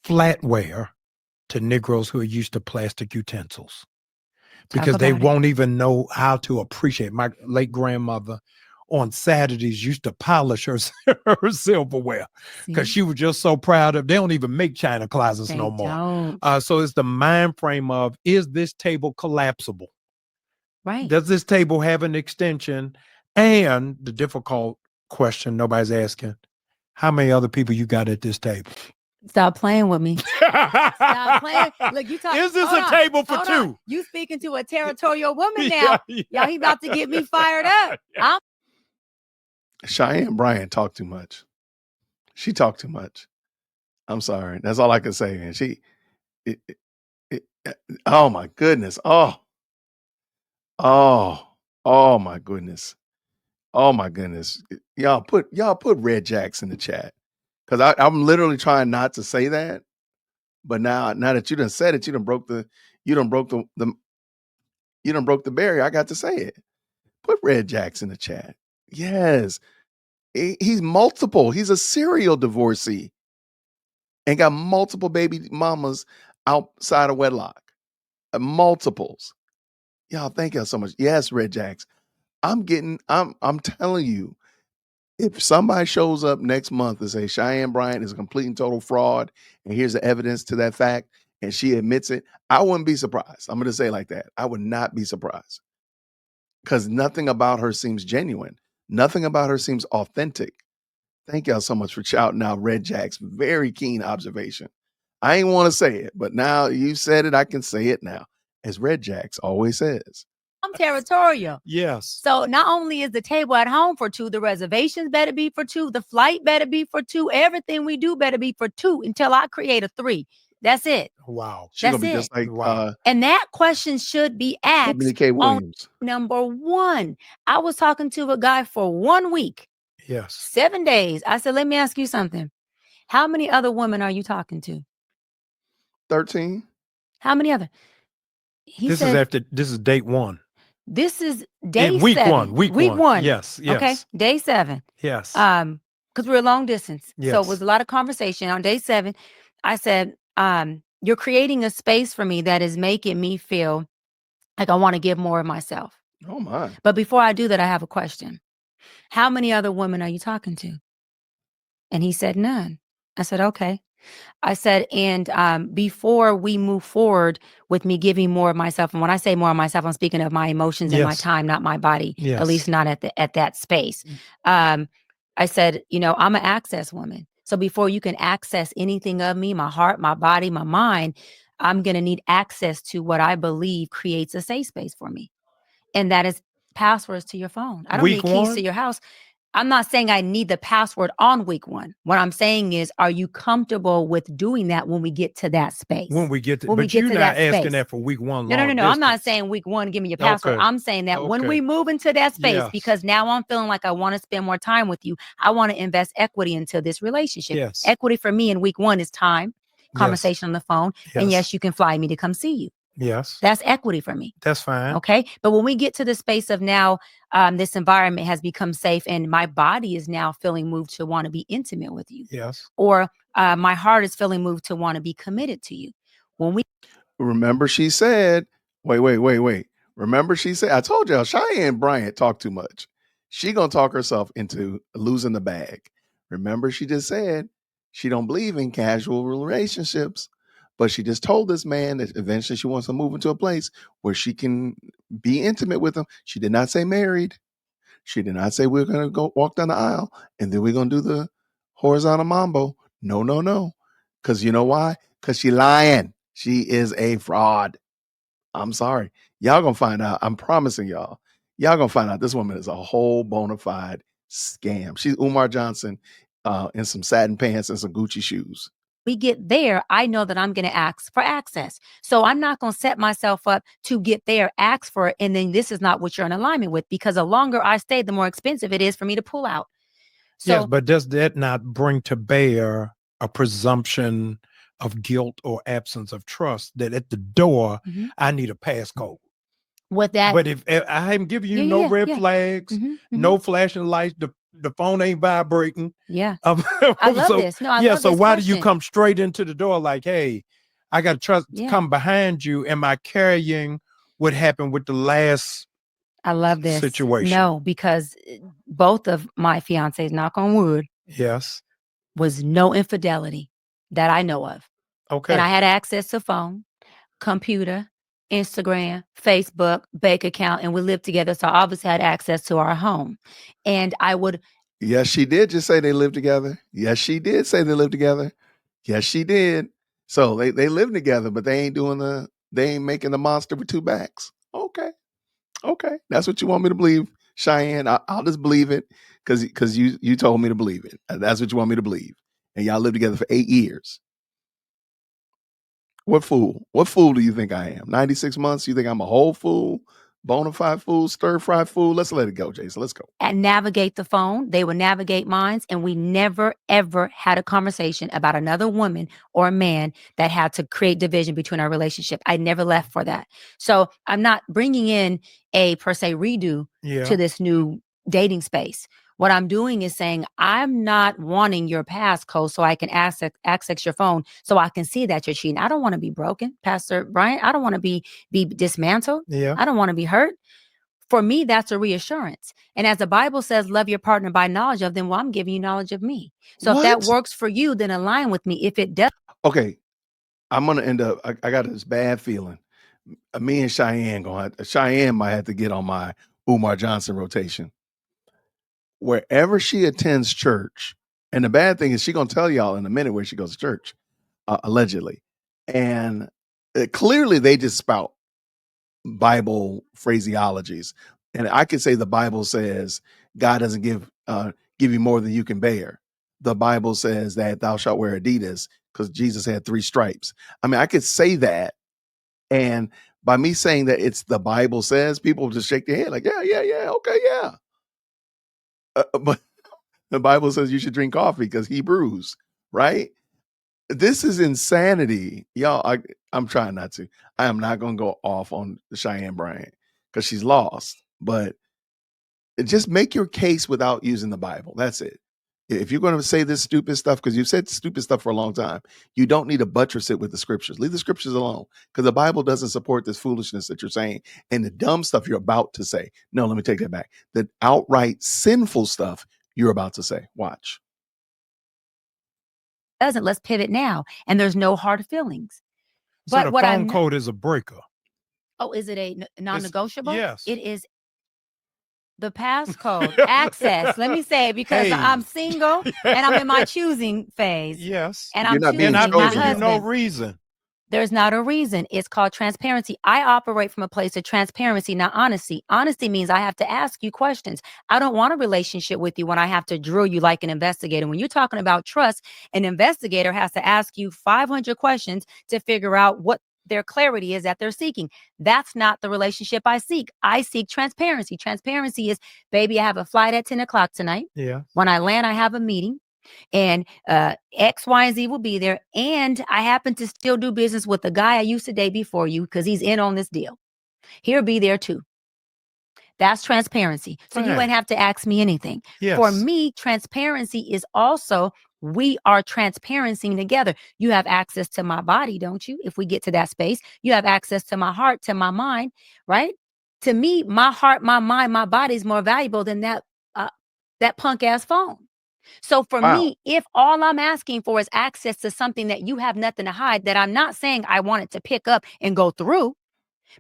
flatware to Negroes who are used to plastic utensils, because they won't even know how to appreciate. My late grandmother on Saturdays used to polish her silverware because she was just so proud of. They don't even make china closets no more. So it's the mind frame of, is this table collapsible? Right. Does this table have an extension? And the difficult question nobody's asking, how many other people you got at this table? Stop playing with me. Stop playing. Look, you talking. Is this a table for 2? You speaking to a territorial woman now. Y'all, he about to get me fired up. Chyeyenne Bryant talked too much. She talked too much. I'm sorry. That's all I can say. And oh my goodness. Oh my goodness. Oh my goodness. Y'all put Red Jacks in the chat. Because I'm literally trying not to say that. But now that you done said it, you done broke the barrier. I got to say it. Put Red Jacks in the chat. Yes. He's multiple. He's a serial divorcee and got multiple baby mamas outside of wedlock. Multiples. Y'all, thank y'all so much. Yes, Red Jacks. I'm telling you, if somebody shows up next month and say Chyeyenne Bryant is a complete and total fraud, and here's the evidence to that fact, and she admits it, I wouldn't be surprised. I'm going to say it like that. I would not be surprised, because nothing about her seems genuine. Nothing about her seems authentic. Thank y'all so much for shouting out Red Jack's very keen observation. I ain't want to say it, but now you said it, I can say it now, as Red Jacks always says. I'm territorial. Yes. So not only is the table at home for 2, the reservations better be for 2, the flight better be for 2, everything we do better be for 2 until I create a 3. That's it. Wow. She's gonna be just like and that question should be asked on number 1. I was talking to a guy for 1 week. Yes. 7 days. I said, let me ask you something. How many other women are you talking to? 13. How many other? This is date 1. This is day week 7. Week one. Yes. Okay. Day 7. Yes. Because we're long distance. Yes. So it was a lot of conversation. On day 7, I said, you're creating a space for me that is making me feel like I want to give more of myself. Oh my. But before I do that, I have a question. How many other women are you talking to? And he said, none. I said, okay. I said, and before we move forward with me giving more of myself, and when I say more of myself, I'm speaking of my emotions and my time, not my body, at least not at that space. I said, I'm an access woman. So before you can access anything of me, my heart, my body, my mind, I'm going to need access to what I believe creates a safe space for me. And that is passwords to your phone. I don't need keys to your house. I'm not saying I need the password on week 1. What I'm saying is, are you comfortable with doing that when we get to that space? When we get to, When we but get you're to not that asking space. that for week 1. No. Long I'm not distance. saying week 1, give me your password. Okay. I'm saying that when Okay. we move into that space, Yes. because now I'm feeling like I want to spend more time with you. I want to invest equity into this relationship. Yes. Equity for me in week 1 is time, Yes. conversation on the phone. Yes. And yes, you can fly me to come see you. Yes. That's equity for me. That's fine. Okay. But when we get to the space of now, this environment has become safe and my body is now feeling moved to want to be intimate with you. Yes. Or my heart is feeling moved to want to be committed to you. When we Remember, she said, wait. Remember, she said, I told y'all, Chyeyenne Bryant talk too much. She gonna talk herself into losing the bag. Remember, she just said she don't believe in casual relationships, but she just told this man that eventually she wants to move into a place where she can be intimate with him. She did not say married. She did not say we're gonna go walk down the aisle and then we're gonna do the horizontal mambo. No. Because you know why? Because she lying. She is a fraud. I'm sorry. Y'all gonna find out. I'm promising y'all. Y'all gonna find out this woman is a whole bona fide scam. She's Umar Johnson in some satin pants and some Gucci shoes. we get there, I know that I'm going to ask for access. So I'm not going to set myself up to get there, ask for it, and then this is not what you're in alignment with, because the longer I stay, the more expensive it is for me to pull out. So, yes, but does that not bring to bear a presumption of guilt or absence of trust that at the door, I need a passcode? With that, but if I am giving you no red flags, no flashing lights, the phone ain't vibrating. Yeah. I love this. No, I love so this why question. do you come straight into the door like, hey, I got to trust to come behind you? Am I carrying what happened with the last I love this situation? No, because both of my fiancés, knock on wood, yes, was no infidelity that I know of. Okay. And I had access to phone, computer, Instagram, Facebook, bank account, and we lived together. So I obviously had access to our home. And I would. Yes, she did just say they live together. Yes, she did say they live together. Yes, she did. So they live together, but they ain't making the monster with 2 backs. Okay. That's what you want me to believe, Chyeyenne. I'll just believe it because you told me to believe it. That's what you want me to believe. And y'all lived together for 8 years. What fool? What fool do you think I am? 96 months? You think I'm a whole fool? Bona fide fool? Stir-fry fool? Let's let it go, Jason. Let's go. And navigate the phone. They would navigate mine. And we never, ever had a conversation about another woman or a man that had to create division between our relationship. I never left for that. So I'm not bringing in a per se redo to this new dating space. What I'm doing is saying, I'm not wanting your passcode so I can access your phone so I can see that you're cheating. I don't want to be broken, Pastor Bryant. I don't want to be dismantled. I don't want to be hurt. For me, that's a reassurance. And as the Bible says, love your partner by knowledge of them, well, I'm giving you knowledge of me. So if that works for you, then align with me. If it does. Okay. I'm going to end up, I got this bad feeling. Me and Chyeyenne might have to get on my Umar Johnson rotation. Wherever she attends church, and the bad thing is she's going to tell y'all in a minute where she goes to church, allegedly. And clearly they just spout Bible phraseologies. And I could say the Bible says God doesn't give you more than you can bear. The Bible says that thou shalt wear Adidas because Jesus had 3 stripes. I mean, I could say that. And by me saying that it's the Bible says, people just shake their head like, yeah, okay, yeah. But the Bible says you should drink coffee because Hebrews, right? This is insanity. Y'all, I'm trying not to. I am not going to go off on Chyeyenne Bryant because she's lost. But just make your case without using the Bible. That's it. If you're going to say this stupid stuff, because you've said stupid stuff for a long time, you don't need to buttress it with the scriptures. Leave the scriptures alone because the Bible doesn't support this foolishness that you're saying and the dumb stuff you're about to say. No, let me take that back. The outright sinful stuff you're about to say. Watch. Doesn't. Let's pivot now. And there's no hard feelings. So but the phone code is a breaker. Oh, is it a non-negotiable? Yes. It is. The passcode, access. Let me say it because I'm single and I'm in my choosing phase. Yes. And I'm choosing my husband. No reason. There's not a reason. It's called transparency. I operate from a place of transparency, not honesty. Honesty means I have to ask you questions. I don't want a relationship with you when I have to drill you like an investigator. When you're talking about trust, an investigator has to ask you 500 questions to figure out what their clarity is that they're seeking. That's not the relationship I seek. I seek transparency. Transparency is, baby, I have a flight at 10 o'clock tonight. Yeah. When I land, I have a meeting. And X, Y, and Z will be there. And I happen to still do business with the guy I used to date before you because he's in on this deal. He'll be there too. That's transparency. So you Right. won't have to ask me anything. Yes. For me, transparency is also, we are transparency together. You have access to my body, don't you? If we get to that space, you have access to my heart, to my mind, right? To me, my heart, my mind, my body is more valuable than that punk ass phone. So for Wow. me, if all I'm asking for is access to something that you have nothing to hide, that I'm not saying I want it to pick up and go through,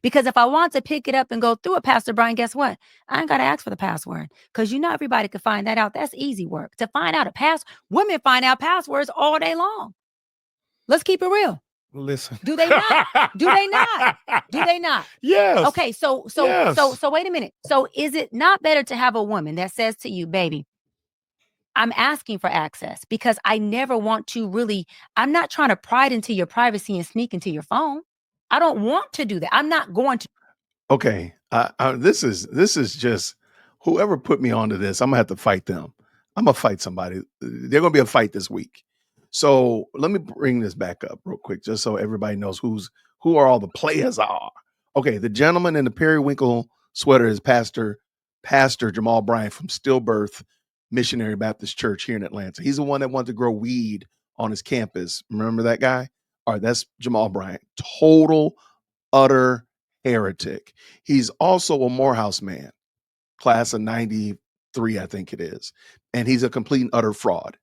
because if I want to pick it up and go through it, Pastor Brian, guess what? I ain't got to ask for the password, because you know everybody can find that out. That's easy work. To find out women find out passwords all day long. Let's keep it real. Listen. Do they not? Do they not? Do they not? Yes. Okay, so wait a minute. So is it not better to have a woman that says to you, baby, I'm asking for access because I never want to really, I'm not trying to pry into your privacy and sneak into your phone. I don't want to do that. I'm not going to. Okay, this is just whoever put me onto this. I'm gonna have to fight them. I'm gonna fight somebody. They're gonna be a fight this week. So let me bring this back up real quick, just so everybody knows who are all the players are. Okay, the gentleman in the periwinkle sweater is Pastor Jamal Bryant from Stillbirth Missionary Baptist Church here in Atlanta. He's the one that wanted to grow weed on his campus. Remember that guy? All right, that's Jamal Bryant. Total, utter heretic. He's also a Morehouse man, class of 93, I think it is. And he's a complete and utter fraud.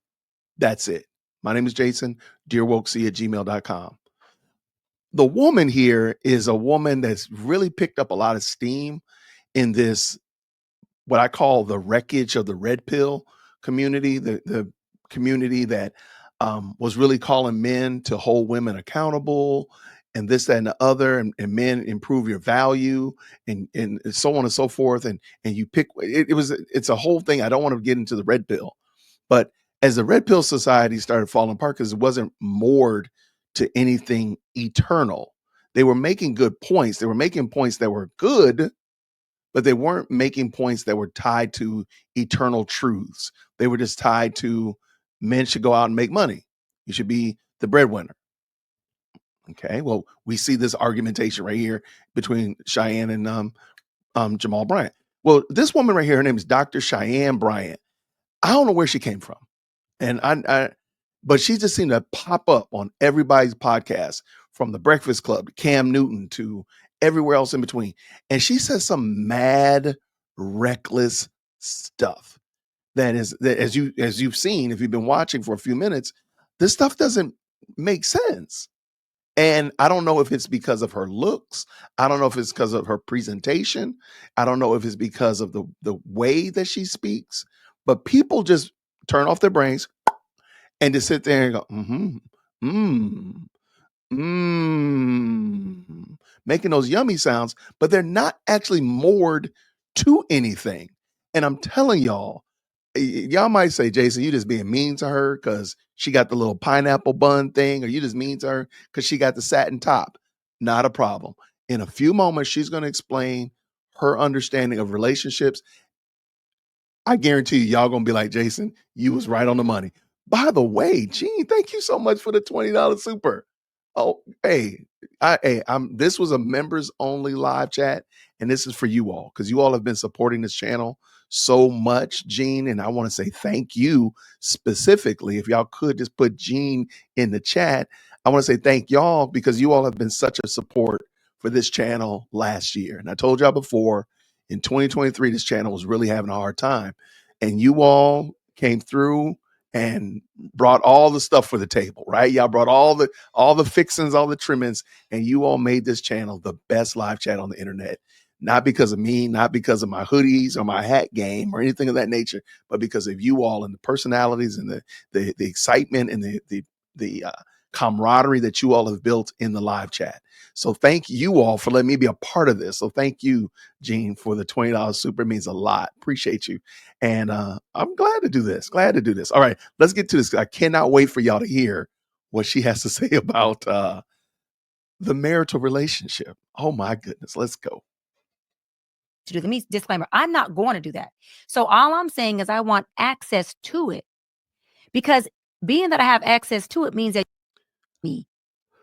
That's it. My name is Jason, dearwokesee@gmail.com. The woman here is a woman that's really picked up a lot of steam in this, what I call the wreckage of the red pill community, the community that was really calling men to hold women accountable and this, that, and the other, and men improve your value and so on and so forth. And you pick, it's a whole thing. I don't want to get into the red pill, but as the red pill society started falling apart, because it wasn't moored to anything eternal, they were making good points. They were making points that were good, but they weren't making points that were tied to eternal truths. They were just tied to men should go out and make money. You should be the breadwinner. Okay, well, we see this argumentation right here between Chyeyenne and Jamal Bryant. Well, this woman right here, her name is Dr. Chyeyenne Bryant. I don't know where she came from, and but she just seemed to pop up on everybody's podcast, from the Breakfast Club to Cam Newton to everywhere else in between. And she says some mad, reckless stuff that as you've seen, if you've been watching for a few minutes, this stuff doesn't make sense. And I don't know if it's because of her looks. I don't know if it's because of her presentation. I don't know if it's because of the way that she speaks. But people just turn off their brains and just sit there and go, making those yummy sounds, but they're not actually moored to anything. And I'm telling y'all, y'all might say, Jason, you just being mean to her because she got the little pineapple bun thing, or you just mean to her because she got the satin top. Not a problem. In a few moments, she's going to explain her understanding of relationships. I guarantee you, y'all going to be like, Jason, you was right on the money. By the way, Gene, thank you so much for the $20 super. Oh, hey, this was a members only live chat, and this is for you all, because you all have been supporting this channel so much, Gene, and I want to say thank you specifically. If y'all could just put Gene in the chat, I want to say thank y'all, because you all have been such a support for this channel last year. And I told y'all before, in 2023, this channel was really having a hard time, and you all came through and brought all the stuff for the table, right? Y'all brought all the fixings, all the trimmings, and you all made this channel the best live chat on the internet. Not because of me, not because of my hoodies or my hat game or anything of that nature, but because of you all and the personalities and the excitement and the camaraderie that you all have built in the live chat. So thank you all for letting me be a part of this. So thank you, Gene, for the $20 super. It means a lot. Appreciate you. And I'm glad to do this. Glad to do this. All right, let's get to this. I cannot wait for y'all to hear what she has to say about the marital relationship. Oh my goodness. Let's go. To do the me disclaimer, I'm not going to do that. So all I'm saying is I want access to it, because being that I have access to it means that me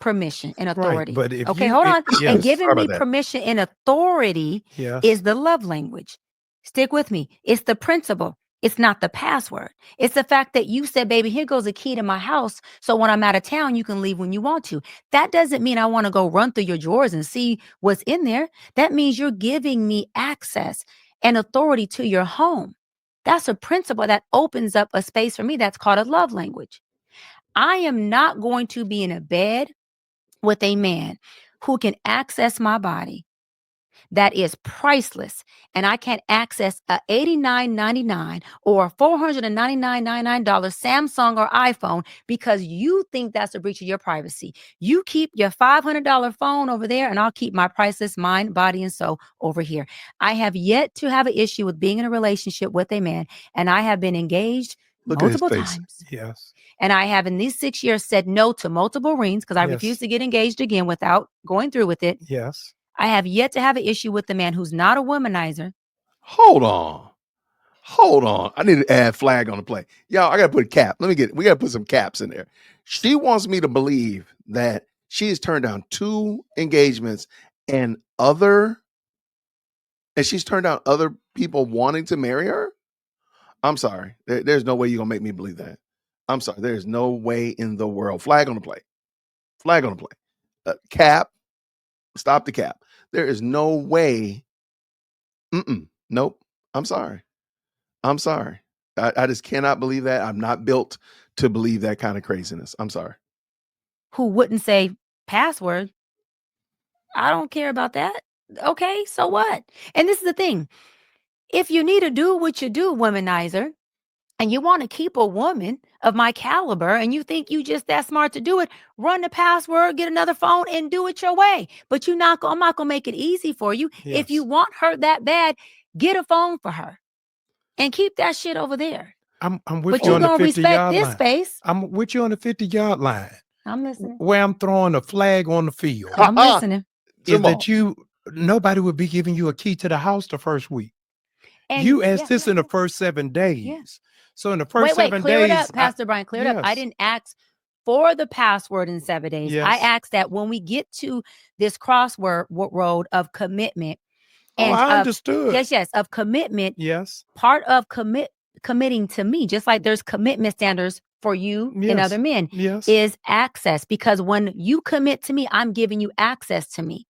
permission and authority. But if okay, you, hold on. yes. And giving Sorry me about that. permission and authority Yes. is the love language. Stick with me. It's the principle. It's not the password. It's the fact that you said, baby, here goes a key to my house. So when I'm out of town, you can leave when you want to. That doesn't mean I want to go run through your drawers and see what's in there. That means you're giving me access and authority to your home. That's a principle that opens up a space for me. That's called a love language. I am not going to be in a bed with a man who can access my body. That is priceless. And I can't access a $89.99 or a $499.99 Samsung or iPhone because you think that's a breach of your privacy. You keep your $500 phone over there, and I'll keep my priceless mind, body, and soul over here. I have yet to have an issue with being in a relationship with a man, and I have been engaged Look at his multiple face. times. Yes. And I have in these 6 years said no to multiple rings because I Yes. refuse to get engaged again without going through with it. Yes. I have yet to have an issue with the man who's not a womanizer. Hold on. I need to add flag on the play. Y'all, I gotta put a cap. We gotta put some caps in there. She wants me to believe that she has turned down 2 engagements and she's turned down other people wanting to marry her. I'm sorry. There's no way you're gonna make me believe that. I'm sorry. There's no way in the world. Flag on the play. Cap. Stop the cap. There is no way. Nope. I'm sorry. I just cannot believe that. I'm not built to believe that kind of craziness. I'm sorry. Who wouldn't say password? I don't care about that. Okay, so what? And this is the thing. If you need to do what you do, womanizer, and you want to keep a woman of my caliber and you think you just that smart to do it, run the password, get another phone and do it your way. But I'm not going to make it easy for you. Yes. If you want her that bad, get a phone for her and keep that shit over there. I'm with But you you're on the going to 50 respect yard this line. space. I'm with you on the 50-yard line. I'm listening. Where I'm throwing a flag on the field I'm listening. is that nobody would be giving you a key to the house the first week. And you asked this in the first 7 days. Yeah. So in the first 7 clear days, it up, Pastor Bryant. Clear it up. I yes. didn't ask for the password in 7 days. Yes. I asked that when we get to this crossword road of commitment. And I understood. Yes, of commitment. Yes. Part of committing to me, just like there's commitment standards for you and other men, is access. Because when you commit to me, I'm giving you access to me.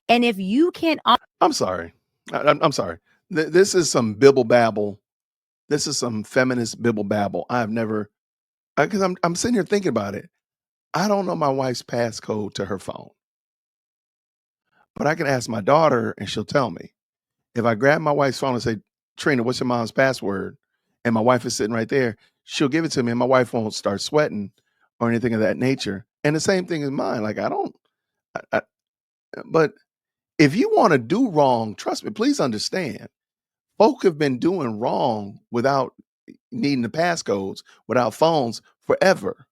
And if you can't, I'm sorry. I'm sorry. This is some bibble babble. This is some feminist bibble babble. I've never, because I'm sitting here thinking about it. I don't know my wife's passcode to her phone, but I can ask my daughter and she'll tell me. If I grab my wife's phone and say, Trina, what's your mom's password? And my wife is sitting right there, she'll give it to me and my wife won't start sweating or anything of that nature. And the same thing is mine. Like but if you want to do wrong, trust me, please understand. Folk have been doing wrong without needing the passcodes, without phones forever.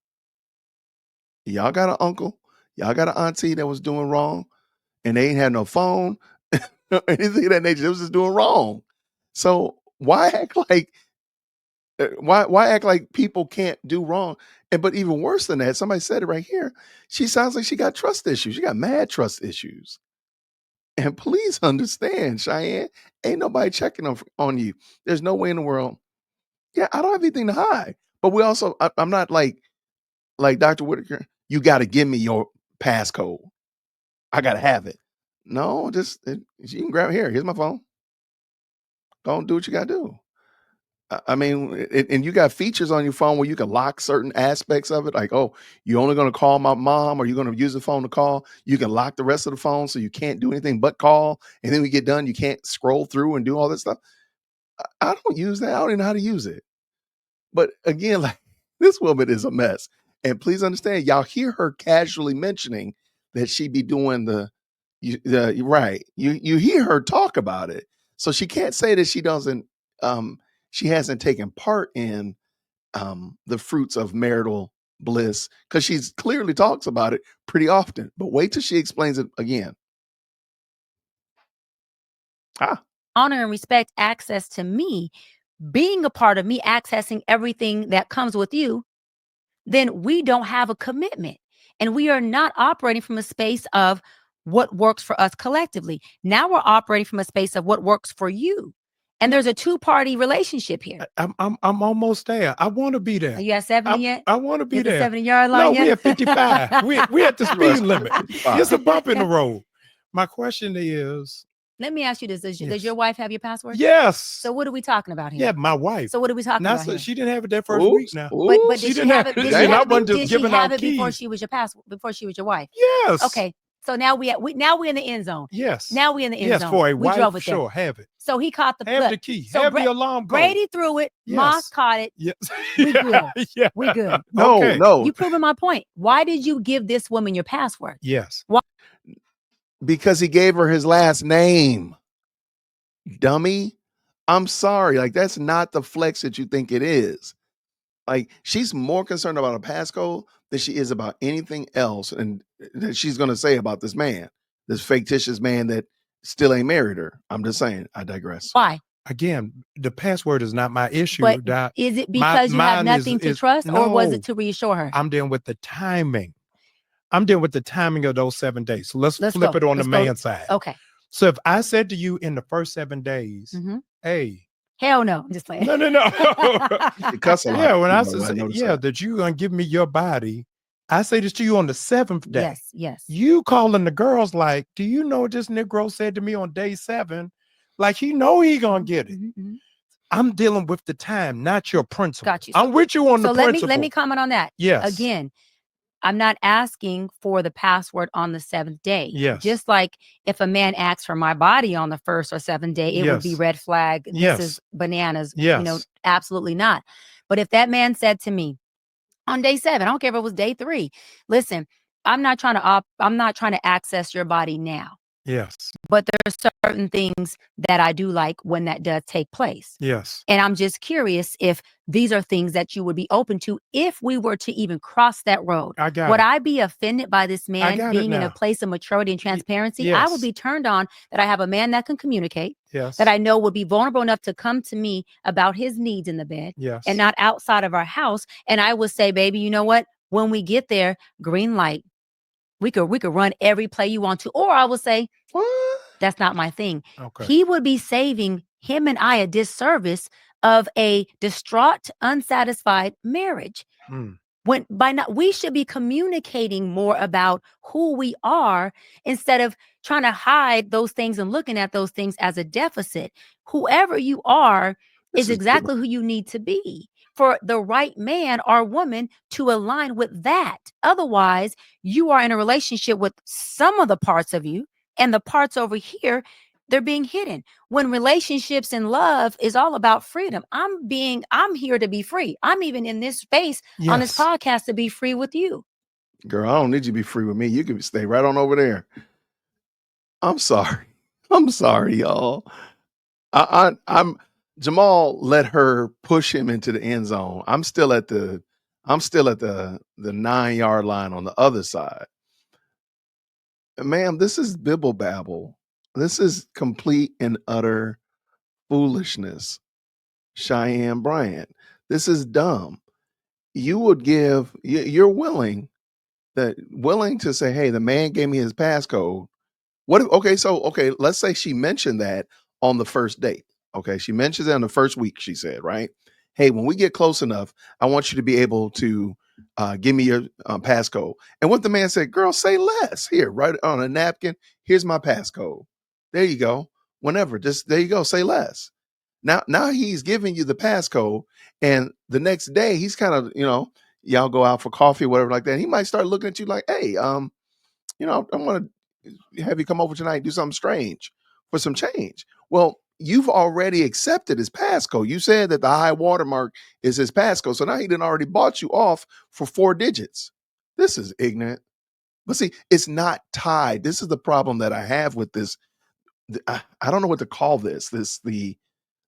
Y'all got an uncle, y'all got an auntie that was doing wrong and they ain't had no phone or anything of that nature. They was just doing wrong. So why act like people can't do wrong? But even worse than that, somebody said it right here. She sounds like she got trust issues. She got mad trust issues. And please understand, Chyeyenne, ain't nobody checking on you. There's no way in the world. Yeah, I don't have anything to hide. But we also, I'm not like Dr. Whitaker, you got to give me your passcode. I got to have it. No, you can grab it here. Here's my phone. Don't do what you got to do. I mean, and you got features on your phone where you can lock certain aspects of it. Like, oh, you're only going to call my mom or you're going to use the phone to call. You can lock the rest of the phone so you can't do anything but call. And then we get done, you can't scroll through and do all this stuff. I don't use that. I don't even know how to use it. But again, like this woman is a mess. And please understand, y'all hear her casually mentioning that she be doing right. You hear her talk about it. So she can't say that she hasn't taken part in the fruits of marital bliss, because she's clearly talks about it pretty often. But wait till she explains it again. Honor and respect access to me, being a part of me, accessing everything that comes with you, then we don't have a commitment. And we are not operating from a space of what works for us collectively. Now we're operating from a space of what works for you. And there's a two-party relationship here. I'm almost there. I want to be there. Are you at 70 yet? I want to be Hit the there. 70-yard line No, yet? we at 55. we at the speed limit. 55. It's a bump in the road. My question is, Let me ask you this. Does Yes. your wife have your password? yes. So what are we talking about here? Yeah, my wife. So what are we talking Now, about here? she didn't have it that first week now. But she did she didn't have have it? it. Did And she I have wasn't it, just did she giving have out it before keys. she was before she was your wife? Yes. Okay. So now we're in the end zone. Yes. Now we're in the end Yes, zone. for a We wife, drove it there. sure, have it. So he caught the Have the key. So have the alarm code. Brady threw it. Yes. Moss caught it. Yes. We good. Yeah. We good. No, Okay. no, You proving my point. Why did you give this woman your password? Yes. because he gave her his last name. Dummy. I'm sorry. Like, that's not the flex that you think it is. Like, she's more concerned about a passcode than she is about anything else, and that she's going to say about this man, this fictitious man that still ain't married her. I'm just saying. I digress. Why? Again, the password is not my issue. But Doc. is it because you have mine is- nothing to is- trust, or was no. it to reassure her? I'm dealing with the timing. I'm dealing with the timing of those 7 days. So let's flip go. it on Let's the go. man side. Okay. So if I said to you in the first 7 days, Mhm. hey, Hell no. I'm just playing. no. You cuss a lot. Yeah, when I You know, said, noticed yeah, that you gonna give me your body, I say this to you on the 7th day. Yes. You calling the girls like, do you know what this Negro said to me on day 7? Like, he know he gonna get it. Mhm. I'm dealing with the time, not your principle. Got you. I'm with you on So the let principle. me comment on that. Yes. Again, I'm not asking for the password on the 7th day. Yes. Just like if a man asks for my body on the 1st or 7th day, it would be Yes. red flag. Yes. This is bananas. Yes. Absolutely not. But if that man said to me on day 7, I don't care if it was day 3, listen, I'm not trying to access your body now. Yes. But there's certain things that I do like when that does take place. Yes. And I'm just curious if these are things that you would be open to if we were to even cross that road. I got Would it. I be offended by this man got it being in a now. place of maturity and transparency? I would yes. be turned on that I have a man that can communicate, Yes. that I know would be vulnerable enough to come to me about his needs in the bed Yes. and not outside of our house. And I would say, baby, you know what? When we get there, green light. We could run every play you want to. Or I would say, What? that's not my thing. Okay. He would be saving him and I a disservice of a distraught, unsatisfied marriage. Mm. We should be communicating more about who we are instead of trying to hide those things and looking at those things as a deficit. Whoever you are This is is exactly who you need to be for the right man or woman to align with that. Otherwise, you are in a relationship with some of the parts of you, and the parts over here, they're being hidden. When relationships and love is all about freedom, I'm here to be free. I'm even in this space on this Yes. podcast to be free with you. Girl, I don't need you to be free with me. You can stay right on over there. I'm sorry. I'm sorry, y'all. I'm Jamal let her push him into the end zone. I'm still at the 9-yard line on the other side. Ma'am, this is bibble babble. This is complete and utter foolishness. Chyeyenne Bryant. This is dumb. You're willing to say, hey, the man gave me his passcode. Okay, let's say she mentioned that on the first date. Okay, she mentions it on the first week, she said, right? Hey, when we get close enough, I want you to be able to give me your passcode. And what the man said, girl, say less. Here, write it on a napkin. Here's my passcode. There you go. Whenever, just there you go. Say less. Now he's giving you the passcode, and the next day he's kind of, y'all go out for coffee, whatever like that. And he might start looking at you like, hey, I want to have you come over tonight and do something strange for some change. Well, you've already accepted his passcode. You said that the high watermark is his passcode. So now he done already bought you off for 4 digits. This is ignorant. But see, it's not tied. This is the problem that I have with this. I don't know what to call this. The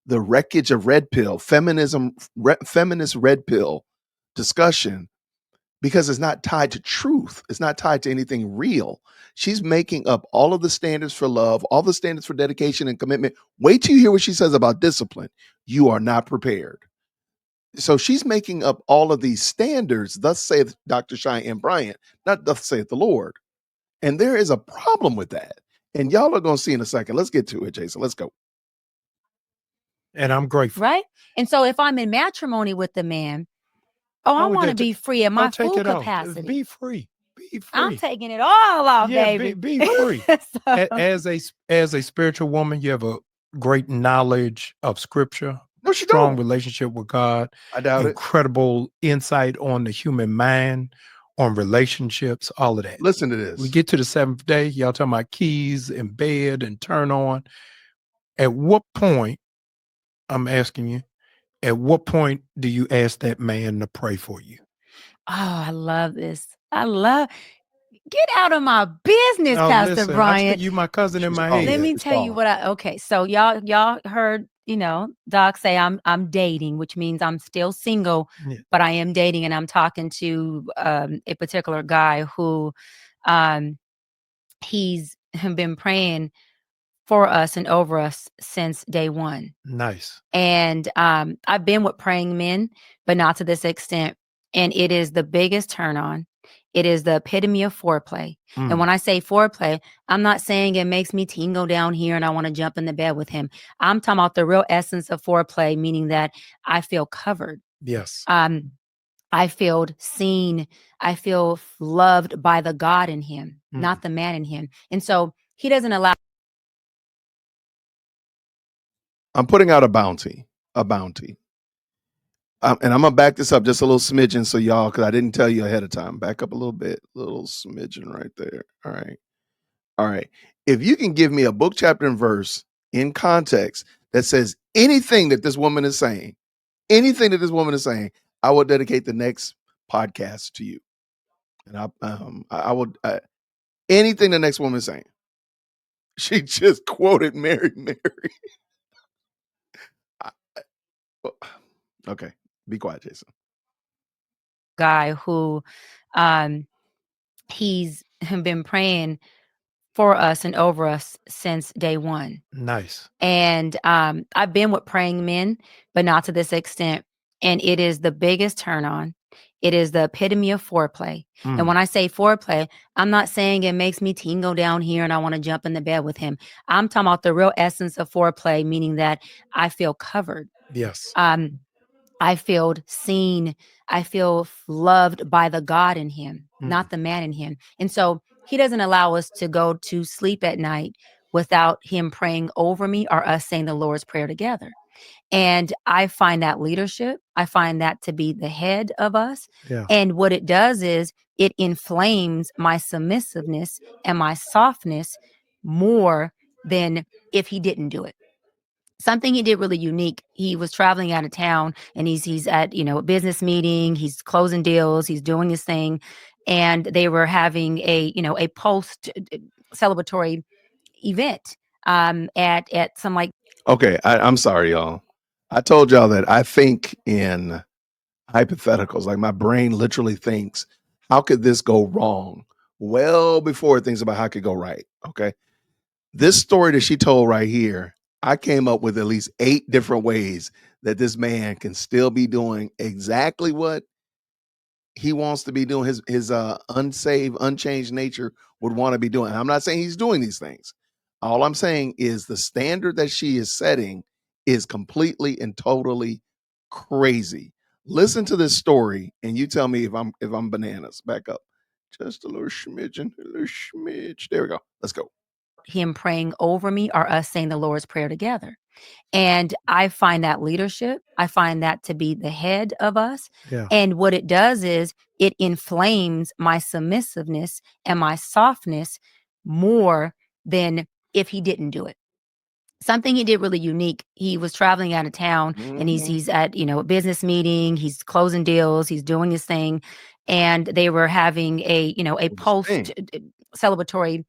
wreckage of red pill, feminist red pill discussion, because it's not tied to truth. It's not tied to anything real. She's making up all of the standards for love, all the standards for dedication and commitment. Wait till you hear what she says about discipline. You are not prepared. So she's making up all of these standards, thus saith Dr. Chyeyenne Bryant, not thus saith the Lord. And there is a problem with that. And y'all are going to see in a second. Let's get to it, Jason. Let's go. And I'm grateful. Right. And so if I'm in matrimony with the man, I want to be free in my full capacity. Be free. Be free. I'm taking it all off, baby. Be free. As a spiritual woman, you have a great knowledge of scripture, strong relationship with God. I doubt incredible insight on the human mind, on relationships, all of that. Listen to this. We get to the 7th day, y'all talking about keys and bed and turn on. At what point, I'm asking you, at what point do you ask that man to pray for you? Oh, I love this. Get out of my business, Pastor Bryant. You my cousin in my head. Let me tell you what okay. So y'all heard, Doc say I'm dating, which means I'm still single, but I am dating, and I'm talking to a particular guy who he's been praying for us and over us since day one. Nice. And I've been with praying men, but not to this extent. And it is the biggest turn on. It is the epitome of foreplay. And when I say foreplay, I'm not saying it makes me tingle down here and I want to jump in the bed with him. I'm talking about the real essence of foreplay, meaning that I feel covered. Yes. I feel seen. I feel loved by the God in him, not the man in him. And so he doesn't allow. I'm putting out a bounty. And I'm gonna back this up just a little smidgen, so y'all, because I didn't tell you ahead of time. Back up a little bit, little smidgen right there. All right. If you can give me a book, chapter, and verse in context that says anything that this woman is saying, I will dedicate the next podcast to you. And I would anything the next woman is saying. She just quoted Mary. Okay, be quiet, Jason. Guy who he's been praying for us and over us since day one. Nice. And I've been with praying men, but not to this extent. And it is the biggest turn on. It is the epitome of foreplay. And when I say foreplay, I'm not saying it makes me tingle down here and I want to jump in the bed with him. I'm talking about the real essence of foreplay, meaning that I feel covered. Yes. I feel seen. I feel loved by the God in him, not the man in him. And so he doesn't allow us to go to sleep at night without him praying over me or us saying the Lord's Prayer together. And I find that leadership. I find that to be the head of us. Yeah. And what it does is it inflames my submissiveness and my softness more than if he didn't do it. Something he did really unique. He was traveling out of town and he's at, a business meeting, he's closing deals, he's doing his thing. And they were having a post celebratory event at some like. Okay, I'm sorry, y'all. I told y'all that I think in hypotheticals. Like my brain literally thinks, how could this go wrong? Well, before it thinks about how it could go right. Okay. This story that she told right here, I came up with at least 8 different ways that this man can still be doing exactly what he wants to be doing. His unsaved, unchanged nature would want to be doing. I'm not saying he's doing these things. All I'm saying is the standard that she is setting is completely and totally crazy. Listen to this story and you tell me if I'm bananas. Back up. Just a little smidgen, a little smidge. There we go. Let's go. Him praying over me or us saying the Lord's Prayer together. And I find that leadership. I find that to be the head of us. Yeah. And what it does is it inflames my submissiveness and my softness more than if he didn't do it. something he did really unique. He was traveling out of town, and he's at, a business meeting. He's closing deals. He's doing his thing, and they were having a post celebratory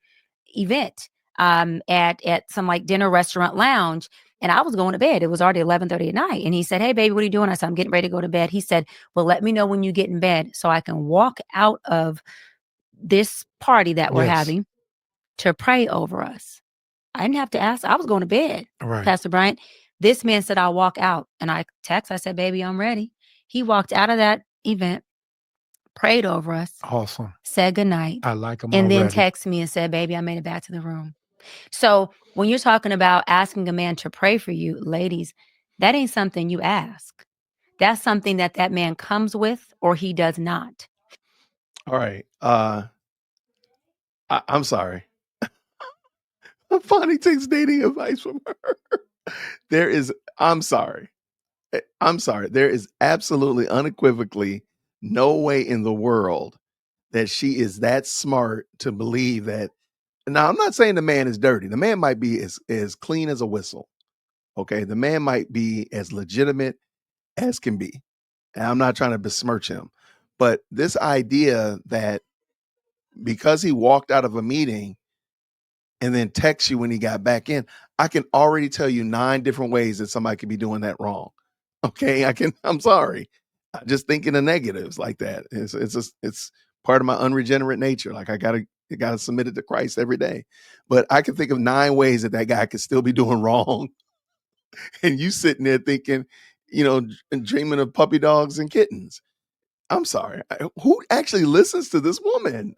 event at some like dinner restaurant lounge. And I was going to bed. It was already 11:30 at night. And he said, "Hey, baby, what are you doing?" I said, "I'm getting ready to go to bed." He said, "Well, let me know when you get in bed so I can walk out of this party that we're having to pray over us." I didn't have to ask. I was going to bed, Pastor Bryant. This man said, "I'll walk out." And I said, "Baby, I'm ready." He walked out of that event, prayed over us. Awesome. Said goodnight. I like him and already. then texted me and said, "Baby, I made it back to the room." So when you're talking about asking a man to pray for you, ladies, that ain't something you ask. That's something that man comes with or he does not. All right. I'm sorry. Bonnie takes dating advice from her. I'm sorry. There is absolutely unequivocally no way in the world that she is that smart to believe that. Now, I'm not saying the man is dirty. The man might be as clean as a whistle. Okay. The man might be as legitimate as can be. And I'm not trying to besmirch him. But this idea that because he walked out of a meeting and then text you when he got back in, I can already tell you 9 different ways that somebody could be doing that wrong. Okay, I'm sorry. I just thinking of negatives like that. It's part of my unregenerate nature. Like I gotta submit it to Christ every day. But I can think of 9 ways that guy could still be doing wrong. And you sitting there thinking, dreaming of puppy dogs and kittens. I'm sorry. Who actually listens to this woman?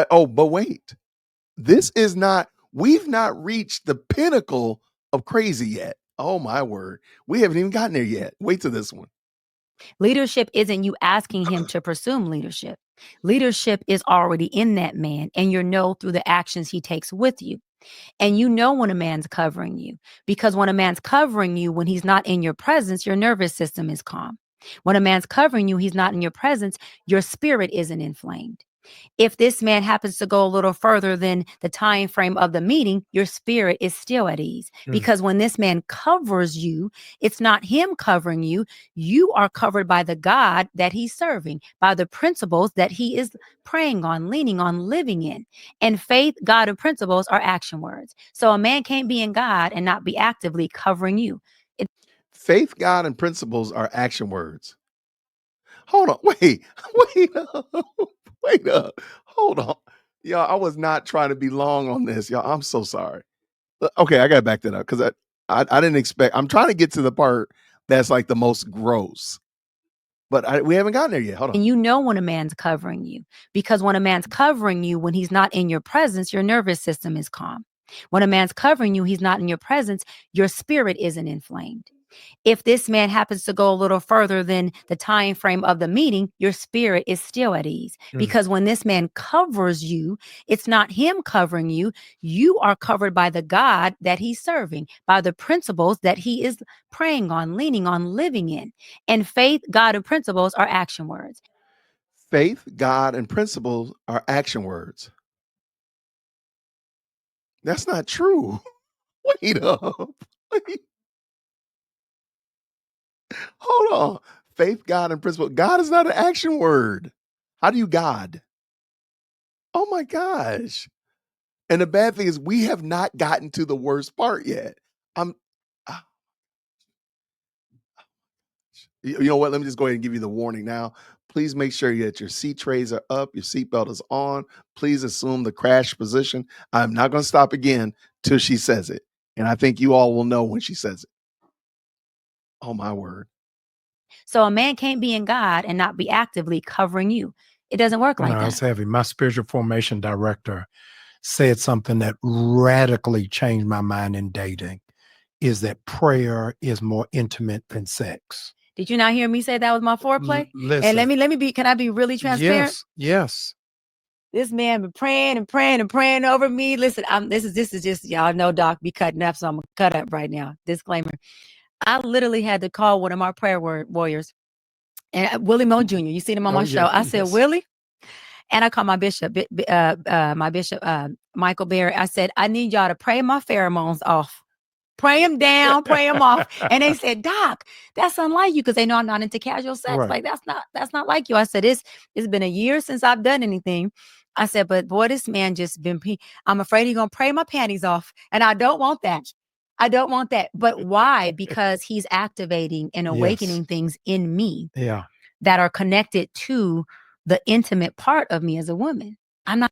Oh, but wait. We've not reached the pinnacle of crazy yet. Oh my word. We haven't even gotten there yet. Wait till this one. Leadership isn't you asking him to presume leadership. Leadership is already in that man, and you know through the actions he takes with you. And you know when a man's covering you, because when a man's covering you, when he's not in your presence, your nervous system is calm. When a man's covering you, he's not in your presence, your spirit isn't inflamed. If this man happens to go a little further than the time frame of the meeting, your spirit is still at ease. Because when this man covers you, it's not him covering you. You are covered by the God that he's serving, by the principles that he is praying on, leaning on, living in. And faith, God, and principles are action words. So a man can't be in God and not be actively covering you. Faith, God, and principles are action words. Hold on. Wait up. Wait up. Hold on. Y'all, I was not trying to be long on this. Y'all, I'm so sorry. Okay, I got to back that up because I didn't expect. I'm trying to get to the part that's like the most gross. But we haven't gotten there yet. Hold on. And you know when a man's covering you, because when a man's covering you, when he's not in your presence, your nervous system is calm. When a man's covering you, he's not in your presence, your spirit isn't inflamed. If this man happens to go a little further than the time frame of the meeting, your spirit is still at ease. Because when this man covers you, it's not him covering you. You are covered by the God that he's serving, by the principles that he is praying on, leaning on, living in. And faith, God, and principles are action words. Faith, God, and principles are action words. That's not true. Wait up. Wait. Hold on. Faith, God, and principle. God is not an action word. How do you God? Oh my gosh. And the bad thing is we have not gotten to the worst part yet. I'm You know what? Let me just go ahead and give you the warning now. Please make sure that your seat trays are up, your seatbelt is on. Please assume the crash position. I'm not going to stop again till she says it. And I think you all will know when she says it. Oh my word. So a man can't be in God and not be actively covering you. It doesn't work like that. It's heavy. My spiritual formation director said something that radically changed my mind in dating, is that prayer is more intimate than sex. Did you not hear me say that was my foreplay? Listen. And let me be, can I be really transparent? Yes. This man been praying and praying and praying over me. Listen, this is just, y'all know Doc be cutting up, so I'm gonna cut up right now. Disclaimer. I literally had to call one of my prayer warriors, and Willie Mo Jr. You seen him on my show. I said, Willie, And I called my bishop, Michael Berry. I said, I need y'all to pray my pheromones off. Pray them down, pray them off. And they said, Doc, that's unlike you, because they know I'm not into casual sex. Right. Like, that's not like you. I said, it's been a year since I've done anything. I said, but boy, this man just been, I'm afraid he's going to pray my panties off. And I don't want that. I don't want that. But why? Because he's activating and awakening things in me Yeah. that are connected to the intimate part of me as a woman. I'm not.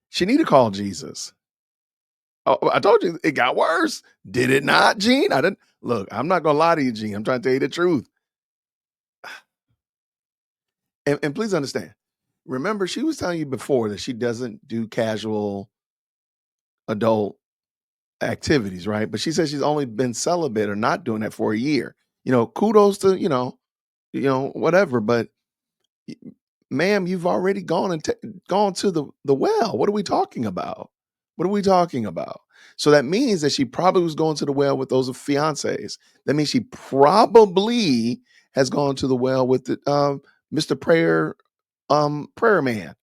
She need to call Jesus. Oh, I told you it got worse. Did it not, Gene? I didn't look. I'm not gonna lie to you, Gene. I'm trying to tell you the truth. And please understand. Remember, she was telling you before that she doesn't do casual adult activities, right? But she says she's only been celibate or not doing that for a year. Kudos to whatever. But ma'am, you've already gone and gone to the well. What are we talking about? What are we talking about? So that means that she probably was going to the well with those fiancés. That means she probably has gone to the well with the Mr. Prayer Man.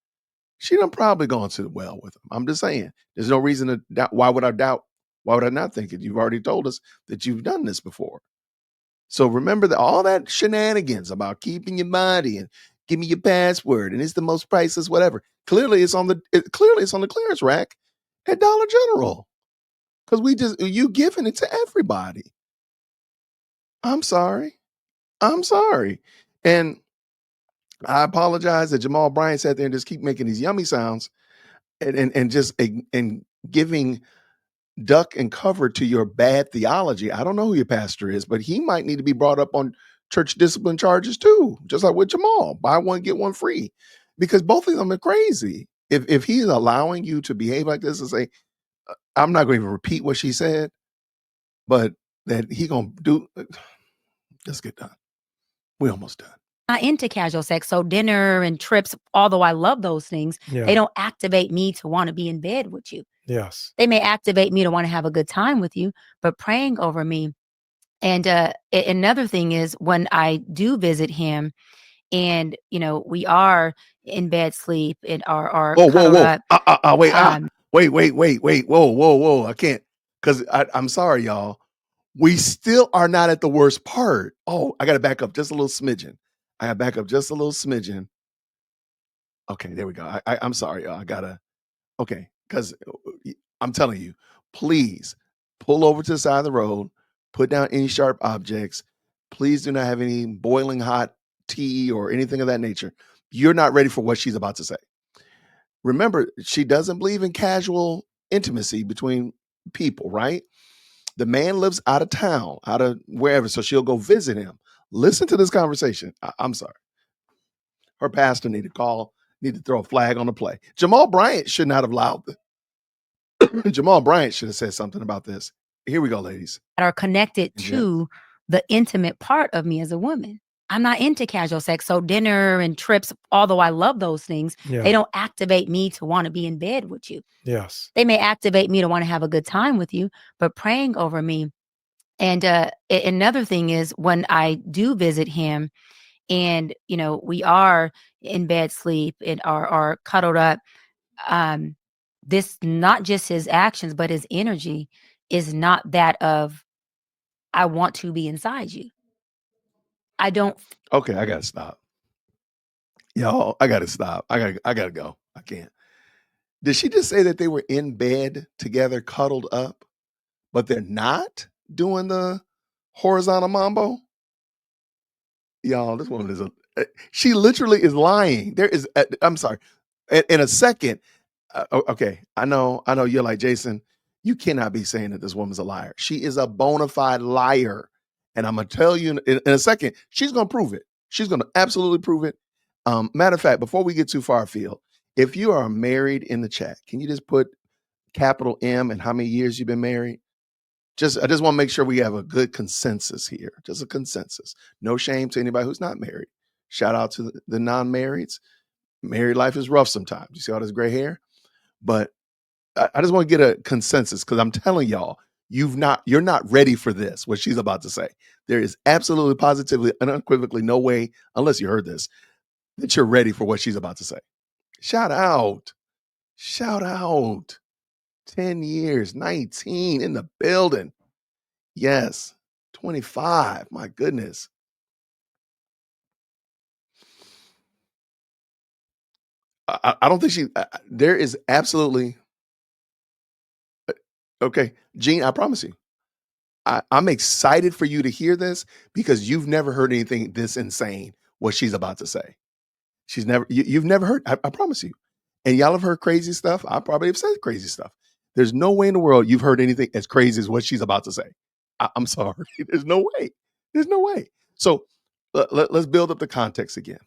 She done probably gone to the well with him. I'm just saying. There's no reason to doubt. Why would I doubt? Why would I not think it? You've already told us that you've done this before. So remember that all that shenanigans about keeping your body and give me your password and it's the most priceless whatever. Clearly it's on the clearance rack at Dollar General. Because you giving it to everybody. I'm sorry. And I apologize that Jamal Bryant sat there and just keep making these yummy sounds and just and giving duck and cover to your bad theology. I don't know who your pastor is, but he might need to be brought up on church discipline charges too, just like with Jamal. Buy one, get one free. Because both of them are crazy. If he's allowing you to behave like this and say, I'm not going to even repeat what she said, but that he gonna do, let's get done. We almost done. Not into casual sex. So dinner and trips, although I love those things, they don't activate me to want to be in bed with you. Yes. They may activate me to want to have a good time with you, but praying over me. And another thing is when I do visit him and, we are in bed sleep and are cuddled up. Wait. Whoa. I can't, because I'm sorry, y'all. We still are not at the worst part. Oh, I got to back up just a little smidgen. Okay, there we go. I'm sorry, y'all. Okay, because I'm telling you, please pull over to the side of the road, put down any sharp objects. Please do not have any boiling hot tea or anything of that nature. You're not ready for what she's about to say. Remember, she doesn't believe in casual intimacy between people, right? The man lives out of town, out of wherever, so she'll go visit him. Listen to this conversation. I'm sorry. Her pastor need to throw a flag on the play. Jamal Bryant should not have allowed this. Jamal Bryant should have said something about this. Here we go, ladies. That are connected to the intimate part of me as a woman. I'm not into casual sex. So dinner and trips, although I love those things, they don't activate me to want to be in bed with you. Yes. They may activate me to want to have a good time with you, but praying over me. And another thing is when I do visit him and, we are in bed sleep and are cuddled up, this, not just his actions, but his energy is not that of, I want to be inside you. I don't. Okay, I gotta stop. Y'all, I gotta stop. I gotta go. I can't. Did she just say that they were in bed together, cuddled up, but they're not doing the horizontal mambo? Y'all, this woman is she literally is lying. There is, I'm sorry. In a second, okay, I know you're like, Jason, you cannot be saying that this woman's a liar. She is a bona fide liar. And I'm going to tell you in a second, she's going to prove it. She's going to absolutely prove it. Matter of fact, before we get too far afield, if you are married in the chat, can you just put capital M and how many years you've been married? I just want to make sure we have a good consensus here. Just a consensus. No shame to anybody who's not married. Shout out to the non-marrieds. Married life is rough sometimes. You see all this gray hair? But I just want to get a consensus because I'm telling y'all, you're not ready for this, what she's about to say. There is absolutely, positively, unequivocally no way, unless you heard this, that you're ready for what she's about to say. Shout out. Shout out. 10 years, 19 in the building. Yes. 25. My goodness. I don't think there is absolutely, okay. Gene, I promise you, I'm excited for you to hear this because you've never heard anything this insane, what she's about to say. You've never heard, I promise you. And y'all have heard crazy stuff. I probably have said crazy stuff. There's no way in the world you've heard anything as crazy as what she's about to say. I'm sorry. There's no way. There's no way. So let's build up the context again.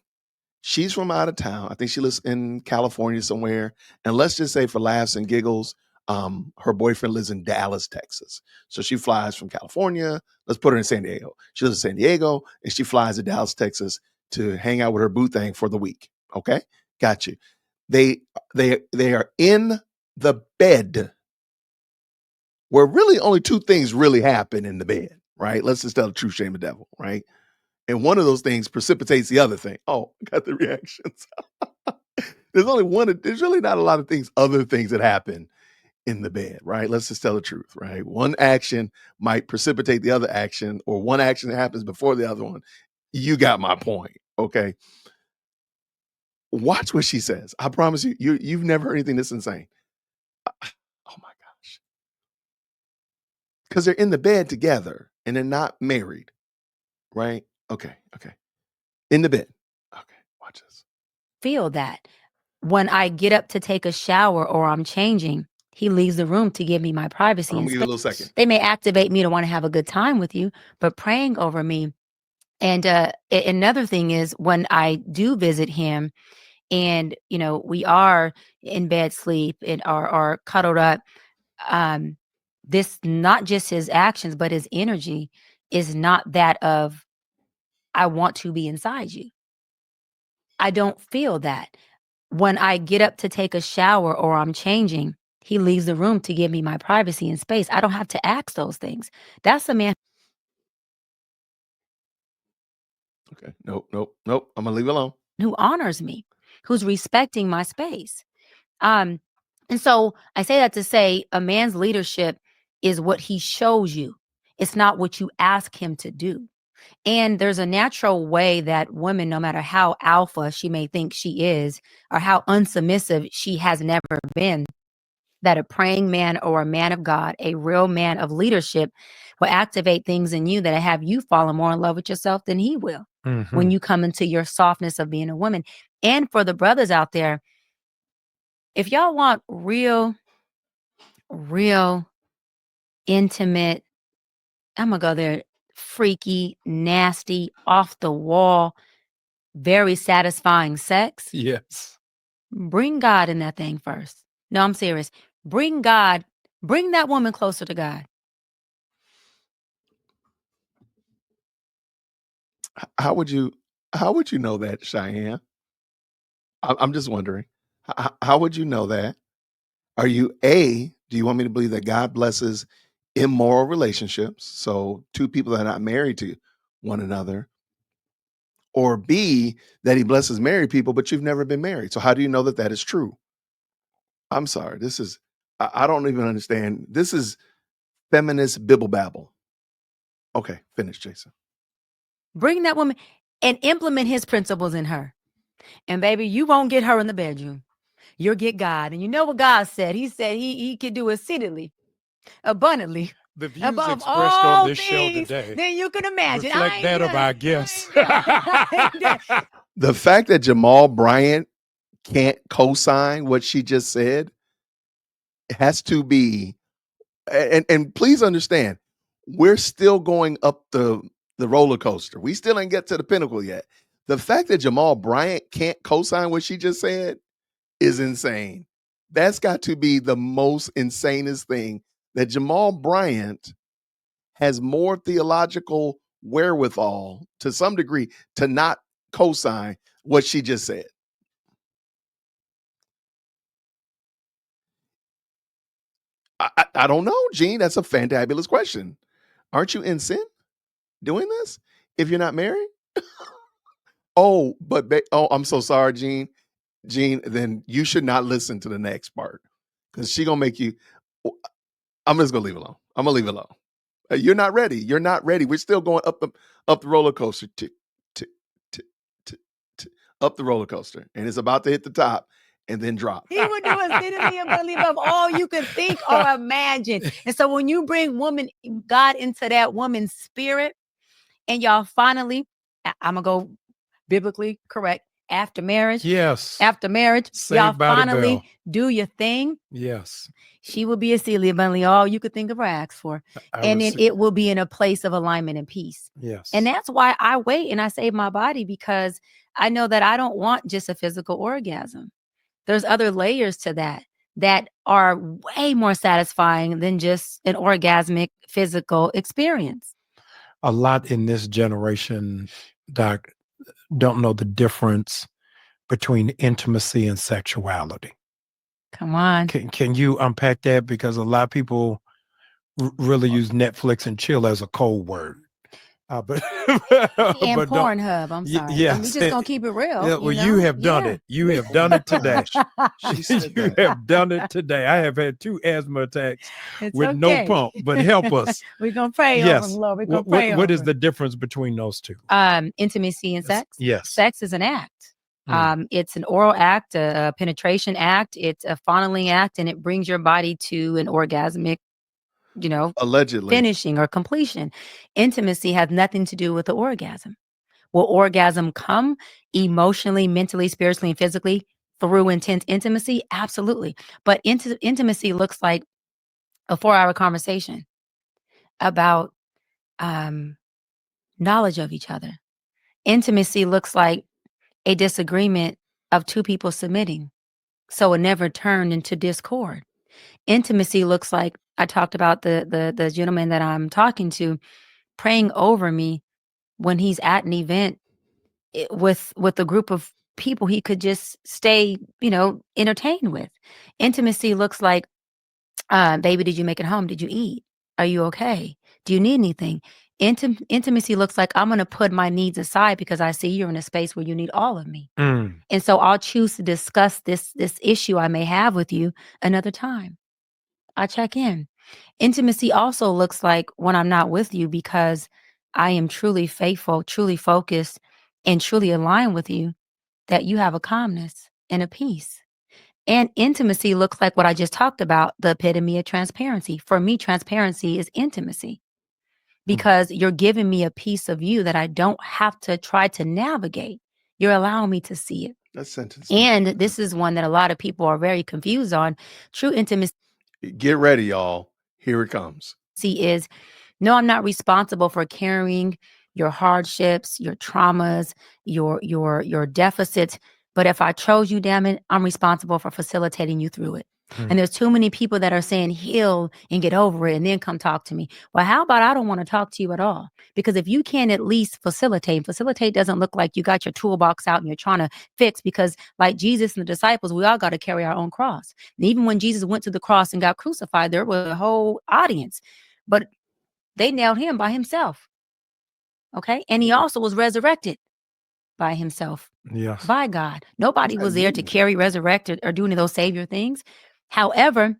She's from out of town. I think she lives in California somewhere. And let's just say, for laughs and giggles, her boyfriend lives in Dallas, Texas. So she flies from California. Let's put her in San Diego. She lives in San Diego and she flies to Dallas, Texas to hang out with her boo thing for the week. Okay. Got you. They are in the bed where really only two things really happen in the bed, right? Let's just tell the truth, shame the devil, right? And one of those things precipitates the other thing. Oh, got the reactions. There's only one. There's really not a lot of things, other things that happen in the bed, right? Let's just tell the truth, right? One action might precipitate the other action, or one action that happens before the other one. You got my point, okay? Watch what she says. I promise you, you've never heard anything this insane. Oh my gosh. Because they're in the bed together and they're not married, right? Okay. In the bed. Okay, watch this. Feel that. When I get up to take a shower or I'm changing, he leaves the room to give me my privacy. I'm and gonna give you a little second. They may activate me to want to have a good time with you, but praying over me. And another thing is, when I do visit him and, we are in bed sleep and are cuddled up, this, not just his actions, but his energy is not that of, I want to be inside you. I don't feel that. When I get up to take a shower or I'm changing, he leaves the room to give me my privacy and space. I don't have to ask those things. That's a man Okay. Nope. I'm gonna leave it alone. who honors me, who's respecting my space. And so I say that to say, a man's leadership is what he shows you. It's not what you ask him to do. And there's a natural way that women, no matter how alpha she may think she is, or how unsubmissive she has never been, that a praying man or a man of God, a real man of leadership, will activate things in you that have you falling more in love with yourself than he will when you come into your softness of being a woman. And for the brothers out there, if y'all want real intimate, I'm gonna go there, freaky, nasty, off the wall, very satisfying sex, Yes. bring God in that thing first. No, I'm serious. Bring that woman closer to God. How would you know that, Cheyenne? I'm just wondering. How would you know that? Do you want me to believe that God blesses immoral relationships, so two people that are not married to one another, or B, that he blesses married people, but you've never been married? So how do you know that that is true? I'm sorry. I don't even understand. This is feminist bibble babble. Okay, finish, Jason. Bring that woman and implement his principles in her. And baby, you won't get her in the bedroom. You'll get God. And you know what God said? He said he could do exceedly, abundantly, The views above expressed all on this show things today than you can imagine. reflect that of our guests. The fact that Jamal Bryant can't co-sign what she just said has to be, and please understand, we're still going up the roller coaster. We still ain't get to the pinnacle yet. The fact that Jamal Bryant can't co-sign what she just said is insane. That's got to be the most insanest thing, that Jamal Bryant has more theological wherewithal to some degree to not co-sign what she just said. I don't know, Gene. That's a fantabulous question. Aren't you in sin doing this if you're not married? Oh, but I'm so sorry, Gene. Gene, then you should not listen to the next part because she gonna make you. I'm just gonna leave it alone. I'm gonna leave it alone. You're not ready. You're not ready. We're still going up the roller coaster, tick, tick, tick, tick, tick, up the roller coaster, and it's about to hit the top and then drop. He would do exceedingly abundantly above all you could think or imagine. And so when you bring God into that woman's spirit, and y'all finally, I'm gonna go biblically correct. After marriage, Yes. after marriage, Saved y'all by the finally bell. do your thing. Yes. She will be exceedingly abundantly all you could think of or ask for. And then it will be in a place of alignment and peace. Yes. And that's why I wait and I save my body, because I know that I don't want just a physical orgasm. There's other layers to that are way more satisfying than just an orgasmic physical experience. A lot in this generation, Doc, don't know the difference between intimacy and sexuality. Come on. Can you unpack that? Because a lot of people really use Netflix and chill as a code word. And Pornhub, I'm sorry. Yes. We just gonna keep it real. Yeah, well, you have done it. You have done it today. She said You that. have done it today. I have had 2 asthma attacks It's with no okay. pump, but help us. We're gonna pray over Yes. them, Lord. We're gonna pray What is over the difference between those two? intimacy and sex? Yes. Sex is an act. It's an oral act, a penetration act, it's a fondling act, and it brings your body to an orgasmic, Allegedly. finishing or completion. Intimacy has nothing to do with the orgasm. Will orgasm come emotionally, mentally, spiritually, and physically through intense intimacy? Absolutely. But intimacy looks like a 4-hour conversation about knowledge of each other. Intimacy looks like a disagreement of 2 people submitting, so it never turned into discord. Intimacy looks like, I talked about the gentleman that I'm talking to praying over me when he's at an event with a group of people he could just stay, entertained with. Intimacy looks like, baby, did you make it home? Did you eat? Are you okay? Do you need anything? Intimacy looks like, I'm going to put my needs aside because I see you're in a space where you need all of me. And so I'll choose to discuss this issue I may have with you another time. I check in. Intimacy also looks like when I'm not with you because I am truly faithful, truly focused, and truly aligned with you, that you have a calmness and a peace. And intimacy looks like what I just talked about, the epitome of transparency. For me, transparency is intimacy because you're giving me a piece of you that I don't have to try to navigate. You're allowing me to see it. That sentence. And this is one that a lot of people are very confused on. True intimacy. Get ready, y'all. Here it comes. Is, no, I'm not responsible for carrying your hardships, your traumas, your deficits. But if I chose you, damn it, I'm responsible for facilitating you through it. And there's too many people that are saying heal and get over it and then come talk to me. Well, how about I don't want to talk to you at all? Because if you can't at least facilitate doesn't look like you got your toolbox out and you're trying to fix, because like Jesus and the disciples, we all got to carry our own cross. And even when Jesus went to the cross and got crucified, there was a whole audience, but they nailed him by himself. Okay. And he also was resurrected by himself. Yes. By God. Nobody was there to carry, resurrect, or do any of those savior things. However,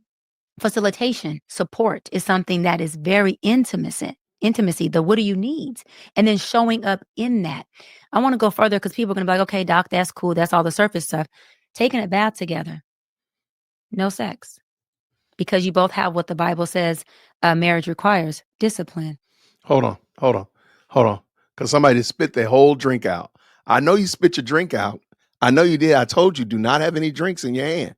facilitation, support is something that is very intimacy. The what do you need? And then showing up in that. I want to go further because people are going to be like, okay, Doc, that's cool. That's all the surface stuff. Taking a bath together. No sex. Because you both have what the Bible says marriage requires, discipline. Hold on. Because somebody spit their whole drink out. I know you spit your drink out. I know you did. I told you, do not have any drinks in your hand.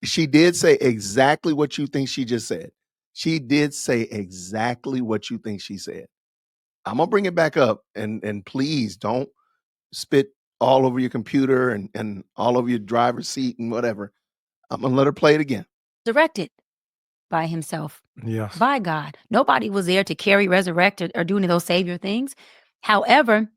She did say exactly what you think she just said. She did say exactly what you think she said. I'm going to bring it back up. And please don't spit all over your computer and all over your driver's seat and whatever. I'm going to let her play it again. Directed by himself. Yes. By God. Nobody was there to carry, resurrect, or do any of those savior things. However,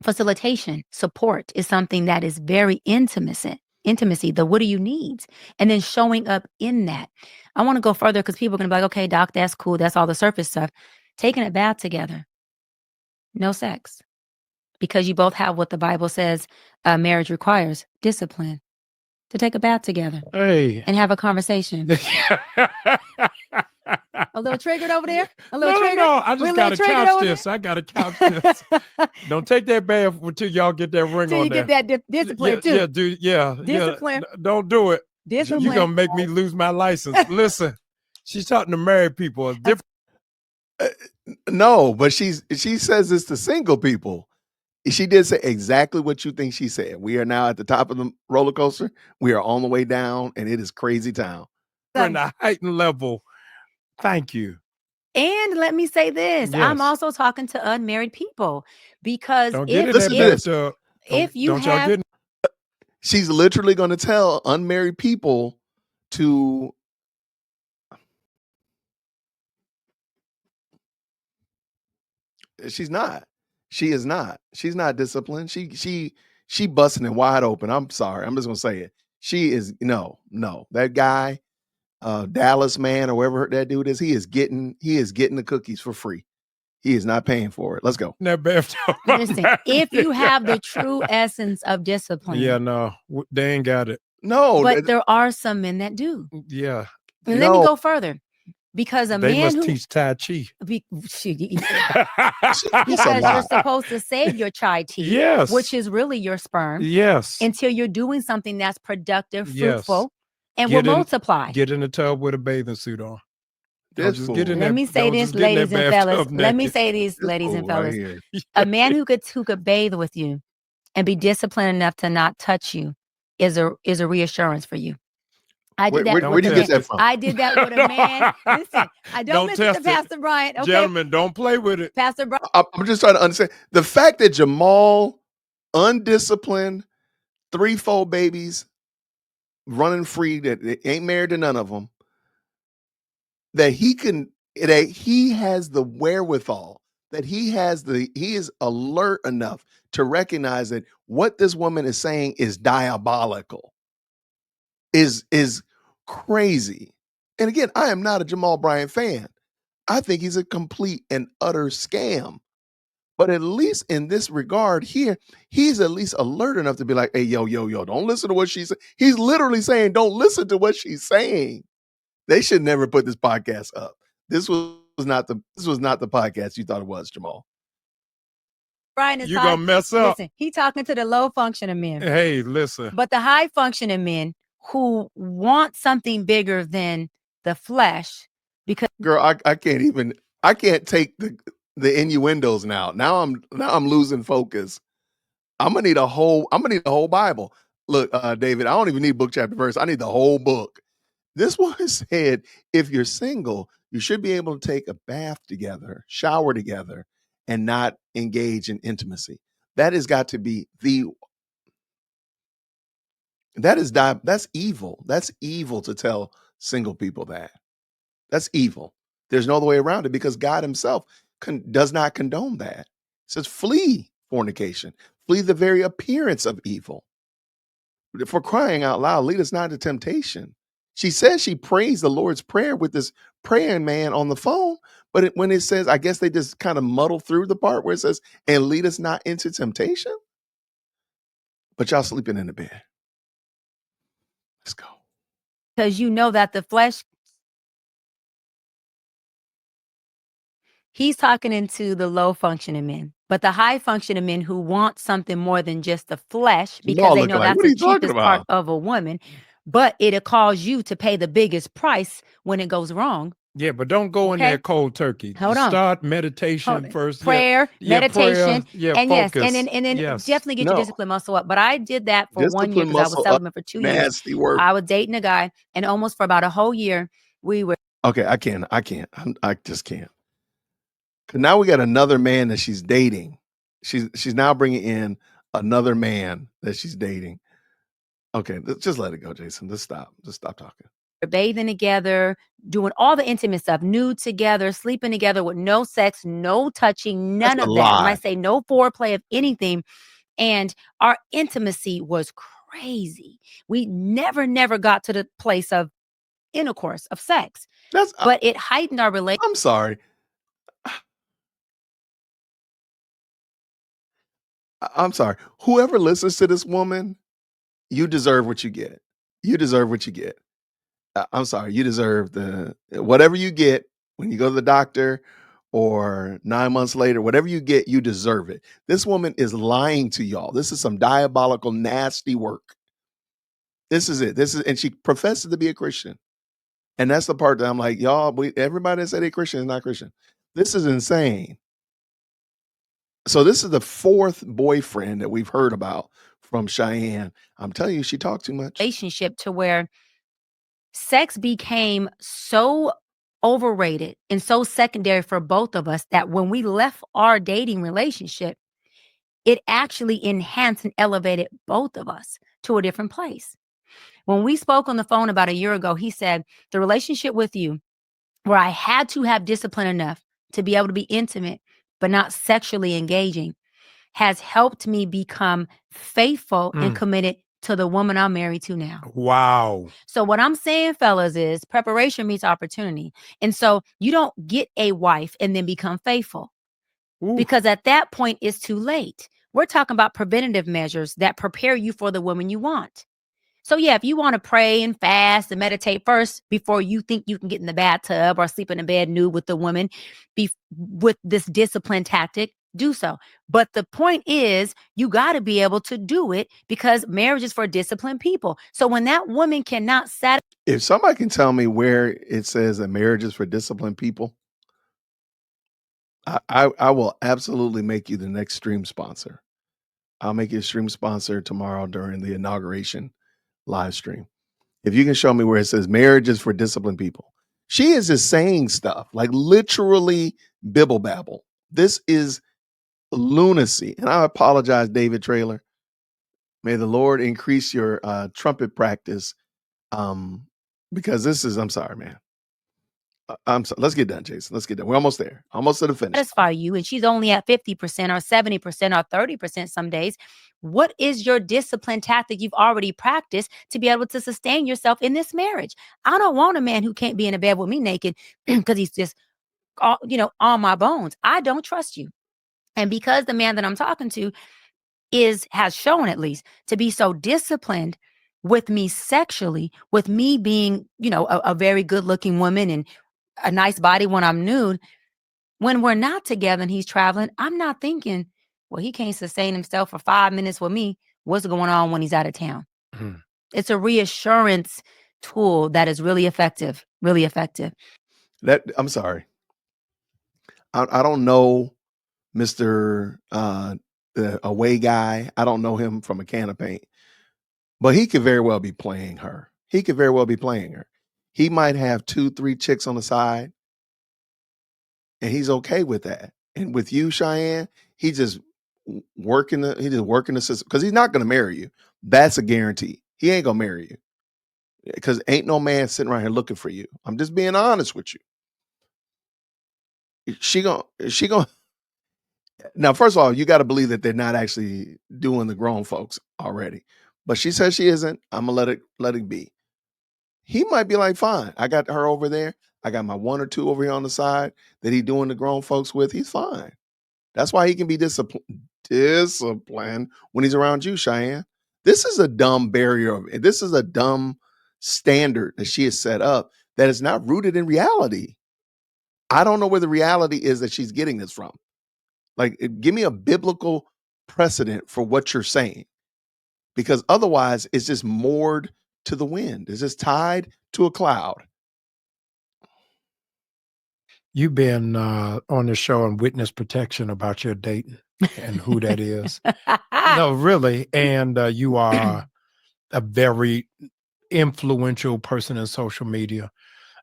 facilitation, support is something that is very intimacy. intimacy, the what do you need? And then showing up in that. I want to go further because people are going to be like, okay, doc, that's cool. That's all the surface stuff. Taking a bath together. No sex. Because you both have what the Bible says marriage requires, discipline. To take a bath together Hey. and have a conversation. A little triggered over there? A little triggered? No, I just got to couch this. I got to couch this. Don't take that bath until y'all get that ring Till on you there. get that discipline too. Yeah, dude. Yeah. Discipline. Yeah. Don't do it. Discipline. You're going to make me lose my license. Listen, she's talking to married people. Different. No, but she says this to single people. She did say exactly what you think she said. We are now at the top of the roller coaster. We are on the way down, and it is crazy town. In a heightened level. Thank you. And let me say this. Yes. I'm also talking to unmarried people because if you have... She's literally going to tell unmarried people to... She's not. She is not. She's not disciplined. She busting it wide open. I'm sorry. I'm just gonna say it. She is no. That guy, Dallas man or whoever that dude is, he is getting the cookies for free. He is not paying for it. Let's go. Listen, if you have the true essence of discipline. Yeah, no, they ain't got it. No, but there are some men that do. Yeah. And let me go further. Because they must teach Tai Chi. Because you're supposed to save your chai tea, yes, which is really your sperm, yes, until you're doing something that's productive, fruitful, and will multiply. Get in the tub with a bathing suit on. Let me say this, ladies and fellas. Let me say this, ladies and fellas. A man who could bathe with you and be disciplined enough to not touch you is a reassurance for you. I did that. Where do you get that from? I did that with a man. Listen, I don't listen to Pastor Bryant. Okay? Gentlemen, don't play with it. Pastor Bryant. I'm just trying to understand the fact that Jamal, undisciplined, 3-4 babies, running free, that ain't married to none of them, that he has the wherewithal, that he is alert enough to recognize that what this woman is saying is diabolical, is crazy. And again, I am not a Jamal Bryant fan. I think he's a complete and utter scam. But at least in this regard here, he's at least alert enough to be like, hey, yo, don't listen to what she's saying. He's literally saying, don't listen to what she's saying. They should never put this podcast up. This was not the podcast you thought it was, Jamal. Brian is you're gonna mess up. Listen, he talking to the low functioning men. Hey, listen. But the high functioning men who want something bigger than the flesh, because girl, I can't take the innuendos now. Now I'm losing focus. I'm gonna need a whole Bible. Look, David, I don't even need book, chapter, verse. I need the whole book. This one said, if you're single, you should be able to take a bath together, shower together, and not engage in intimacy. That has got to be that's evil. That's evil to tell single people that. That's evil. There's no other way around it because God himself does not condone that. It says, flee fornication, flee the very appearance of evil. For crying out loud, lead us not into temptation. She says she prays the Lord's Prayer with this praying man on the phone. But when it says, I guess they just kind of muddle through the part where it says, and lead us not into temptation. But y'all sleeping in the bed. Let's go. Because you know that the flesh, he's talking into the low functioning men, but the high functioning men who want something more than just the flesh, because they know that's the cheapest part of a woman, but it'll cause you to pay the biggest price when it goes wrong. Yeah, but don't go in there cold turkey. Hold on. Start meditation first. Prayer, meditation, and focus. and then definitely get your discipline muscle up. But I did that for 1 year because I was celibate for 2 years. Nasty work. I was dating a guy, and almost for about a whole year, we were. Okay, I can't. I just can't. Because now we got another man that she's dating. She's now bringing in another man that she's dating. Okay, just let it go, Jason. Just stop talking. We're bathing together, doing all the intimate stuff, nude together, sleeping together with no sex, no touching, none of that. When I say no foreplay of anything, and our intimacy was crazy. We never got to the place of intercourse, of sex. That's But it heightened our relationship. I'm sorry. I'm sorry. Whoever listens to this woman, you deserve what you get. You deserve what you get. I'm sorry. You deserve whatever you get when you go to the doctor or 9 months later, whatever you get, you deserve it. This woman is lying to y'all. This is some diabolical, nasty work. This is it. And she professes to be a Christian. And that's the part that I'm like, y'all, everybody that say they're Christian is not Christian. This is insane. So this is the fourth boyfriend that we've heard about from Chyeyenne. I'm telling you, she talked too much. Relationship to where sex became so overrated and so secondary for both of us that when we left our dating relationship, it actually enhanced and elevated both of us to a different place. When we spoke on the phone about a year ago, he said, the relationship with you, where I had to have discipline enough to be able to be intimate, but not sexually engaging, has helped me become faithful and committed to the woman I'm married to now. Wow. So what I'm saying, fellas, is preparation meets opportunity. And so you don't get a wife and then become faithful. Ooh. Because at that point, it's too late. We're talking about preventative measures that prepare you for the woman you want. So yeah, if you want to pray and fast and meditate first before you think you can get in the bathtub or sleep in a bed nude with the woman with this discipline tactic, do so. But the point is, you got to be able to do it because marriage is for disciplined people. So when that woman cannot satisfy. If somebody can tell me where it says that marriage is for disciplined people, I will absolutely make you the next stream sponsor. I'll make you a stream sponsor tomorrow during the inauguration live stream. If you can show me where it says marriage is for disciplined people. She is just saying stuff like literally bibble babble. This is lunacy. And I apologize, David Traylor. May the Lord increase your trumpet practice. Because this is, I'm sorry, man. I'm sorry. Let's get done, Jason. Let's get done. We're almost there. Almost to the finish. Satisfy you, and she's only at 50% or 70% or 30% some days. What is your discipline tactic you've already practiced to be able to sustain yourself in this marriage? I don't want a man who can't be in a bed with me naked because he's just, on my bones. I don't trust you. And because the man that I'm talking to has shown, at least, to be so disciplined with me sexually, with me being, a very good looking woman and a nice body when I'm nude. When we're not together and he's traveling, I'm not thinking, well, he can't sustain himself for 5 minutes with me. What's going on when he's out of town? It's a reassurance tool that is really effective, really effective. I'm sorry. I don't know Mr. The away guy. I don't know him from a can of paint, but he could very well be playing her. He might have 2-3 chicks on the side, and he's okay with that. And with you, Chyeyenne, he just working the system because he's not going to marry you. That's a guarantee. He ain't gonna marry you because ain't no man sitting around here looking for you. I'm just being honest with you. She gonna now, first of all, you got to believe that they're not actually doing the grown folks already. But she says she isn't. I'm gonna let it be. He might be like, fine, I got her over there. I got my 1 or 2 over here on the side that he doing the grown folks with. He's fine. That's why he can be disciplined when he's around you, Chyeyenne. This is a dumb barrier. This is a dumb standard that she has set up that is not rooted in reality. I don't know where the reality is that she's getting this from. Like, give me a biblical precedent for what you're saying, because otherwise it's just moored to the wind. It's just tied to a cloud. You've been on the show on witness protection about your dating and who that is. No, really. And you are a very influential person in social media.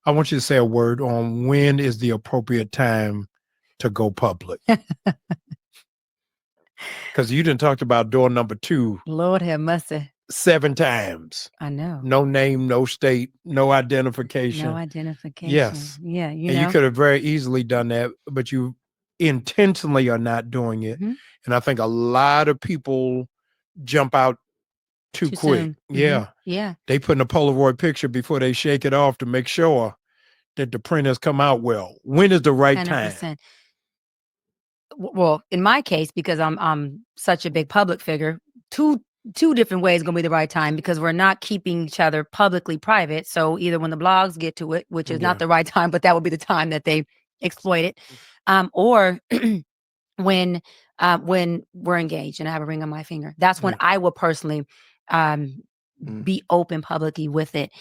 I want you to say a word on when is the appropriate time to go public. Because you done talked about door number 2. Lord have mercy. 7 times. I know. No name, no state, no identification. No identification. Yes. Yeah. You could have very easily done that, but you intentionally are not doing it. And I think a lot of people jump out too Too quick. soon. Yeah. Yeah. They put in a Polaroid picture before they shake it off to make sure that the print has come out well. When is the right time? 100%. Well, in my case, because I'm such a big public figure, two different ways gonna be the right time because we're not keeping each other publicly private. So either when the blogs get to it, which is Yeah. not the right time, but that would be the time that they exploit it, or when we're engaged and I have a ring on my finger. That's when Yeah. I will personally um, be open publicly with it.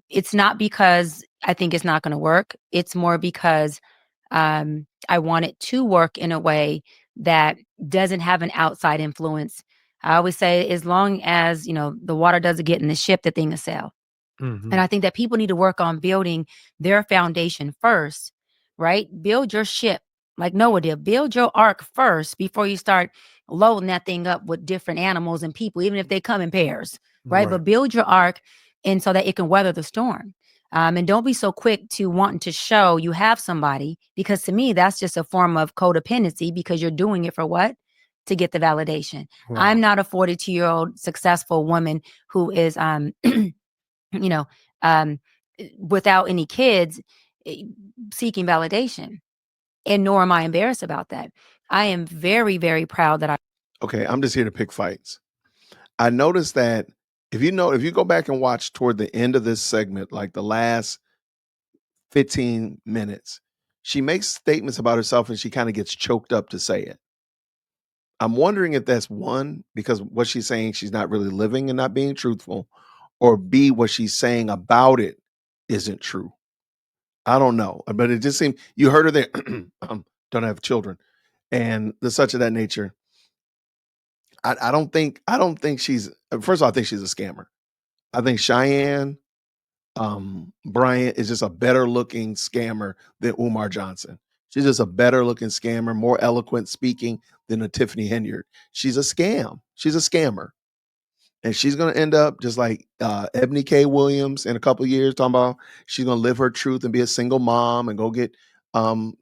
It's not because I think it's not going to work. It's more because I want it to work in a way that doesn't have an outside influence. I always say, as long as the water doesn't get in the ship, the thing will sail. Mhm. And I think that people need to work on building their foundation first, right? Build your ship like Noah did. Build your ark first before you start loading that thing up with different animals and people, even if they come in pairs, right? But build your ark and so that it can weather the storm. And don't be so quick to wanting to show you have somebody, because to me, that's just a form of codependency because you're doing it for what? To get the validation. Wow. I'm not a 42-year-old successful woman who is you know, um, without any kids, seeking validation. And nor am I embarrassed about that. I am very, very proud that I. Okay, I'm just here to pick fights. I noticed that if you go back and watch toward the end of this segment, like the last 15 minutes, she makes statements about herself and she kind of gets choked up to say it. I'm wondering if that's one, because what she's saying, she's not really living and not being truthful, or B, what she's saying about it isn't true. I don't know, but it just seemed you heard her there. Don't have children, and the such of that nature. I don't think she's. First of all, I think she's a scammer. I think Chyeyenne Bryant is just a better looking scammer than Umar Johnson. She's just a better looking scammer, more eloquent speaking than a Tiffany Henyard. She's a scam. She's a scammer. And she's going to end up just like Ebony K. Williams in a couple of years, talking about she's going to live her truth and be a single mom and go get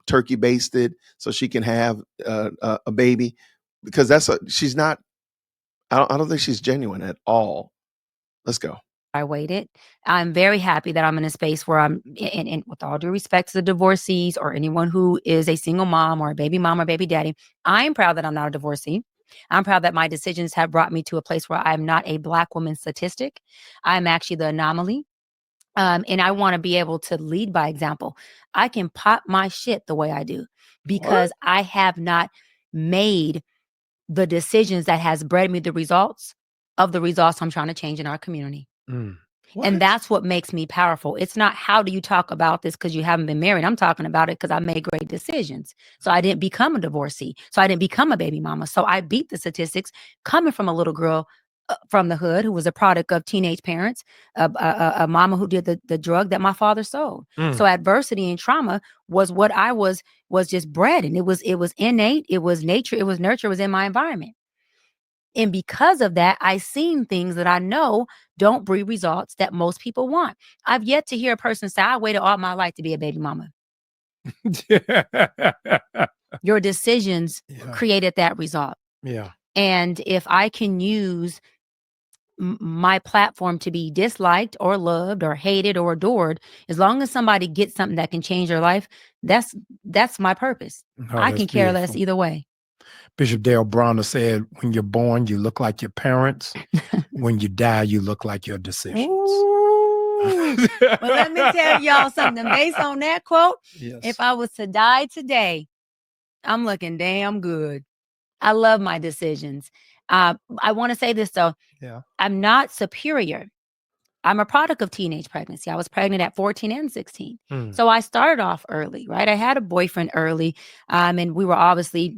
turkey basted so she can have a baby. Because she's not, I don't think she's genuine at all. Let's go. I waited. I'm very happy that I'm in a space where and with all due respect to the divorcees or anyone who is a single mom or a baby mom or baby daddy, I'm proud that I'm not a divorcee. I'm proud that my decisions have brought me to a place where I'm not a Black woman statistic. I'm actually the anomaly. And I want to be able to lead by example. I can pop my shit the way I do because I have not made the decisions that has bred me the results of the results I'm trying to change in our community. And that's what makes me powerful. It's not how do you talk about this because you haven't been married. I'm talking about it because I made great decisions. So I didn't become a divorcee. So I didn't become a baby mama. So I beat the statistics coming from a little girl from the hood who was a product of teenage parents, a mama who did the drug that my father sold. So adversity and trauma was what I was just bred, and it was innate, it was nature, it was nurture, it was in my environment. And because of that, I seen things that I know don't breed results that most people want. I've yet to hear a person say, I waited all my life to be a baby mama. Your decisions created that result. Yeah. And if I can use my platform to be disliked or loved or hated or adored, as long as somebody gets something that can change their life, that's my purpose. I can care less either way. Bishop Dale Bronner said, when you're born, you look like your parents. When you die, you look like your decisions. Well, let me tell y'all something. Based on that quote, if I was to die today, I'm looking damn good. I love my decisions. I want to say this, though. Yeah. I'm not superior. I'm a product of teenage pregnancy. I was pregnant at 14 and 16. So I started off early, right? I had a boyfriend early, and we were obviously,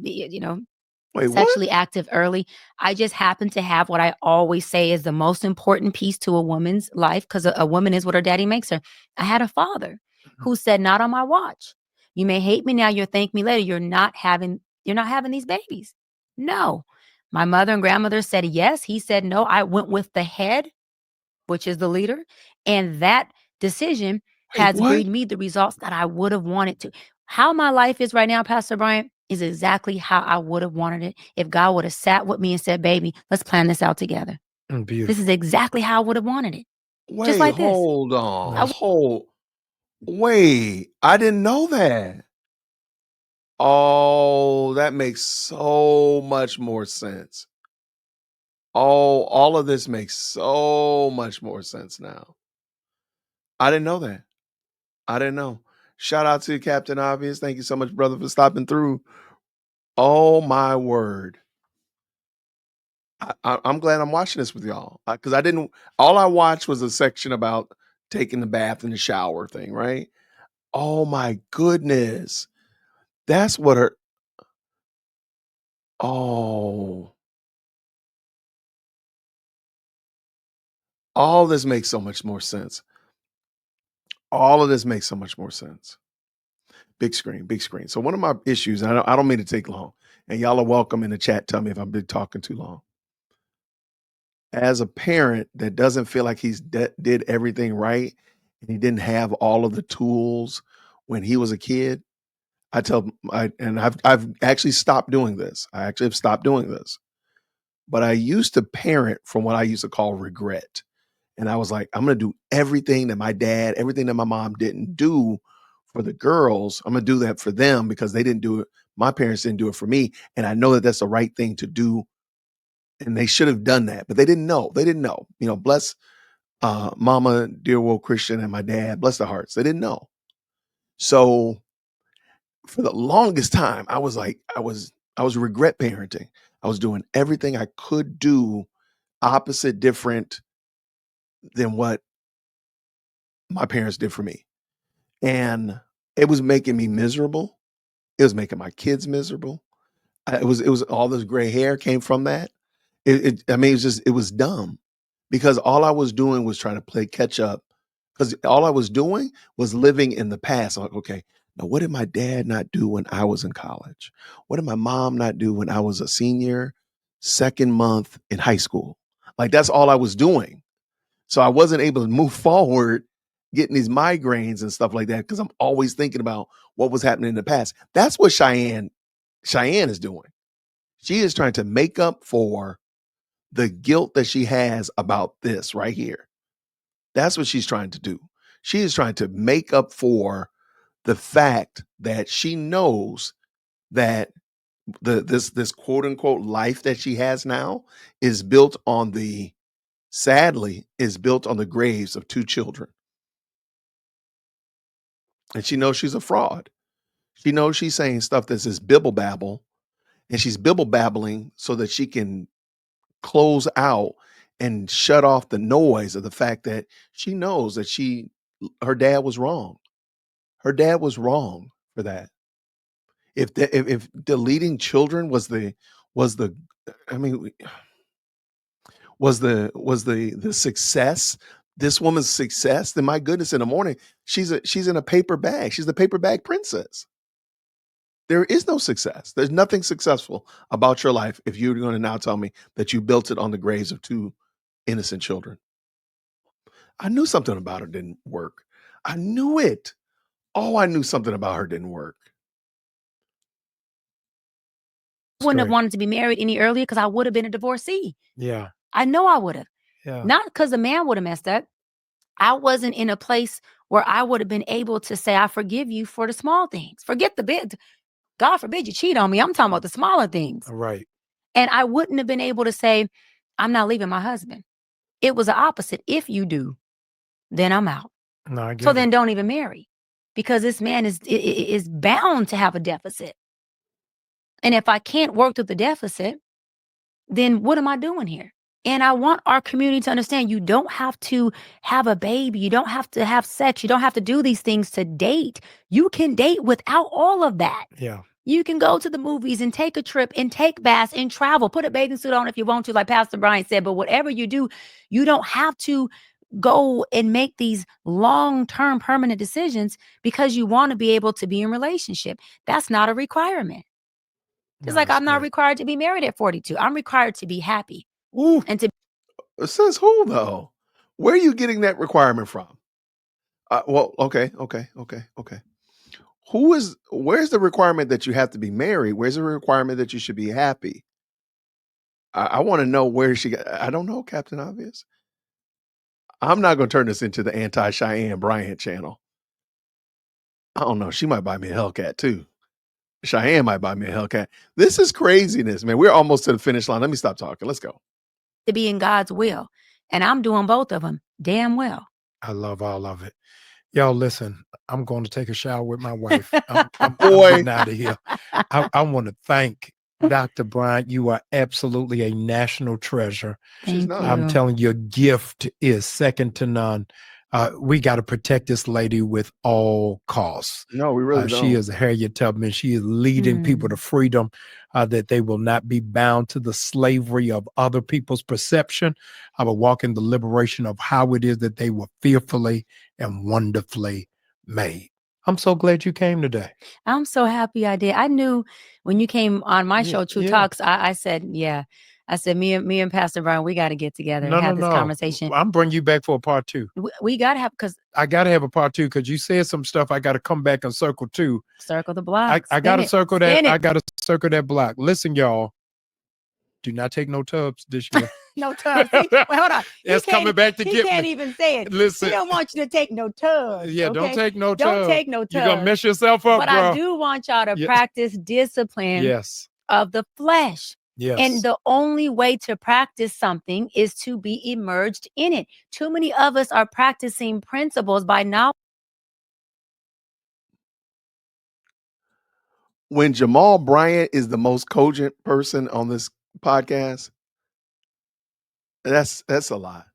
sexually active early. I just happened to have what I always say is the most important piece to a woman's life, because a woman is what her daddy makes her. I had a father who said, not on my watch. You may hate me now, you'll thank me later. You're not having these babies. No. My mother and grandmother said yes. He said no. I went with the head, which is the leader. And that decision has breed me the results that I would have wanted to. How my life is right now, Pastor Bryant, is exactly how I would have wanted it if God would have sat with me and said, baby, let's plan this out together. Beautiful. This is exactly how I would have wanted it. Wait, like this. hold on. Yes. Wait, I didn't know that. Oh, that makes so much more sense. Oh, all of this makes so much more sense now. I didn't know that. I didn't know. Shout out to Captain Obvious. Thank you so much, brother, for stopping through. Oh my word. I'm glad I'm watching this with y'all because I didn't. All I watched was a section about taking the bath and the shower thing, right? Oh my goodness, that's what her. Oh, all this makes so much more sense. All of this makes so much more sense. Big screen, big screen. So one of my issues, and I don't mean to take long, and y'all are welcome in the chat. Tell me if I've been talking too long. As a parent that doesn't feel like did everything right, and he didn't have all of the tools when he was a kid, I've actually stopped doing this. I actually have stopped doing this. But I used to parent from what I used to call regret. And I was like, I'm going to do everything that my dad, everything that my mom didn't do for the girls. I'm going to do that for them because they didn't do it. My parents didn't do it for me. And I know that that's the right thing to do. And they should have done that, but they didn't know. They didn't know. You know, bless Mama, Dear World Christian, and my dad, bless their hearts. They didn't know. So for the longest time, I was regret parenting. I was doing everything I could do opposite, different than what my parents did for me. And it was making me miserable. It was making my kids miserable. It was all this gray hair came from that. I mean, it was dumb because all I was doing was trying to play catch up because all I was doing was living in the past. I'm like, okay, now what did my dad not do when I was in college? What did my mom not do when I was a senior, second month in high school? Like that's all I was doing. So I wasn't able to move forward, getting these migraines and stuff like that because I'm always thinking about what was happening in the past. That's what Chyeyenne is doing. She is trying to make up for the guilt that she has about this right here. That's what she's trying to do. She is trying to make up for the fact that she knows that this quote unquote life that she has now is built on the sadly is built on the graves of two children. And she knows she's a fraud. She knows she's saying stuff that's this bibble babble, and she's bibble babbling so that she can close out and shut off the noise of the fact that she knows that her dad was wrong. Her dad was wrong for that. If deleting children was the I mean was the success, this woman's success, then my goodness, in the morning she's in a paper bag. She's the paper bag princess. There is no success. There's nothing successful about your life if you're going to now tell me that you built it on the graves of two innocent children. I knew something about her didn't work. I knew it. Oh, I knew something about her didn't work. Wouldn't have wanted to be married any earlier because I would have been a divorcee. Yeah. I know I would have. Yeah. Not because the man would have messed up. I wasn't in a place where I would have been able to say, I forgive you for the small things. Forget the big. God forbid you cheat on me. I'm talking about the smaller things. Right. And I wouldn't have been able to say, I'm not leaving my husband. It was the opposite. If you do, then I'm out. No, I get So then don't even marry because this man is bound to have a deficit. And if I can't work through the deficit, then what am I doing here? And I want our community to understand you don't have to have a baby. You don't have to have sex. You don't have to do these things to date. You can date without all of that. Yeah. You can go to the movies and take a trip and take baths and travel. Put a bathing suit on if you want to, like Pastor Bryant said. But whatever you do, you don't have to go and make these long-term permanent decisions because you want to be able to be in relationship. That's not a requirement. It's like I'm not required to be married at 42. I'm required to be happy. Ooh, and to says who though? Where are you getting that requirement from? Well, okay. Where's the requirement that you have to be married? Where's the requirement that you should be happy? I want to know where she got. I don't know, Captain Obvious. I'm not going to turn this into the anti-Chyeyenne Bryant channel. I don't know. She might buy me a Hellcat too. Chyeyenne might buy me a Hellcat. This is craziness, man. We're almost to the finish line. Let me stop talking. Let's go. To be in God's will. And I'm doing both of them damn well. I love all of it. Y'all listen, I'm going to take a shower with my wife. I'm Boy. getting out of here. I want to thank Dr. Bryant. You are absolutely a national treasure. She's Thank not. you. I'm telling you, your gift is second to none. We got to protect this lady with all costs. No, we really don't. She is Harriet Tubman. She is leading people to freedom, that they will not be bound to the slavery of other people's perception, but walk in the liberation of how it is that they were fearfully and wonderfully made. I'm so glad you came today. I'm so happy I did. I knew when you came on my show, True Talks, I said, yeah. I said, me and Pastor Brian, we got to get together and have this conversation. I'm bringing you back for a part 2. We got to have, because I got to have a part 2 because you said some stuff I got to come back and circle too. Circle the block. I got to circle that. I got to circle that block. Listen, y'all, do not take no tubs this year. No tubs. Wait, hold on. It's coming back to get me. He can't even say it. Listen. He don't want you to take no tubs. Yeah, okay? don't take no tubs. Don't take no tubs. You're going to mess yourself up, but bro. I do want y'all to practice discipline of the flesh. Yes. And the only way to practice something is to be immersed in it. Too many of us are practicing principles by now. When Jamal Bryant is the most cogent person on this podcast, that's a lot.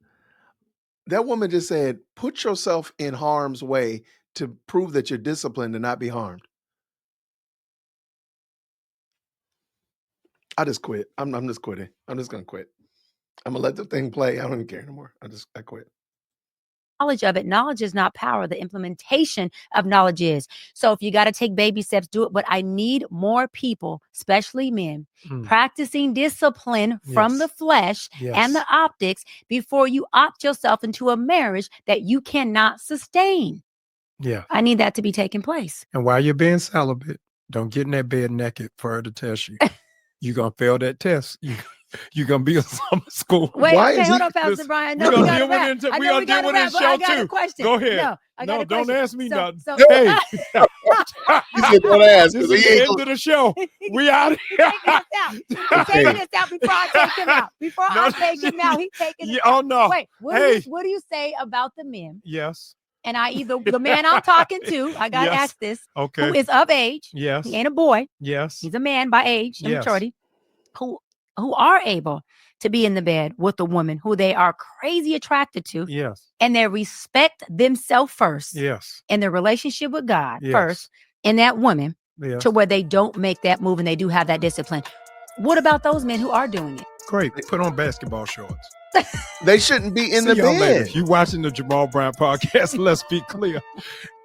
That woman just said, put yourself in harm's way to prove that you're disciplined and not be harmed. I just quit. I'm just quitting. I'm just going to quit. I'm going to let the thing play. I don't even care anymore. I quit. Knowledge of it. Knowledge is not power. The implementation of knowledge is. So if you got to take baby steps, do it. But I need more people, especially men, practicing discipline from the flesh and the optics before you opt yourself into a marriage that you cannot sustain. Yeah. I need that to be taking place. And while you're being celibate, don't get in that bed naked for her to test you. You're going to fail that test. You're going to be in summer school. Wait, hold on, Pastor Brian. No, we're going to deal with it. We're going to deal with it in show 2. Go ahead. No, don't ask me nothing. He Hey. said, don't ask. This is the end of the show. We out of here. He's taking this out before I take him out. Before I take him out, he's taking it out. Oh, no. Wait, what do you say about the men? Yes. And the man I'm talking to, I got to ask this, who is of age. Yes. He ain't a boy. Yes. He's a man by age and maturity, who are able to be in the bed with a woman who they are crazy attracted to. Yes. And they respect themselves first. Yes. And their relationship with God first. And that woman to where they don't make that move and they do have that discipline. What about those men who are doing it? Great. Put on basketball shorts. They shouldn't be in the bed. Later. If you watching the Jamal Bryant podcast, let's be clear.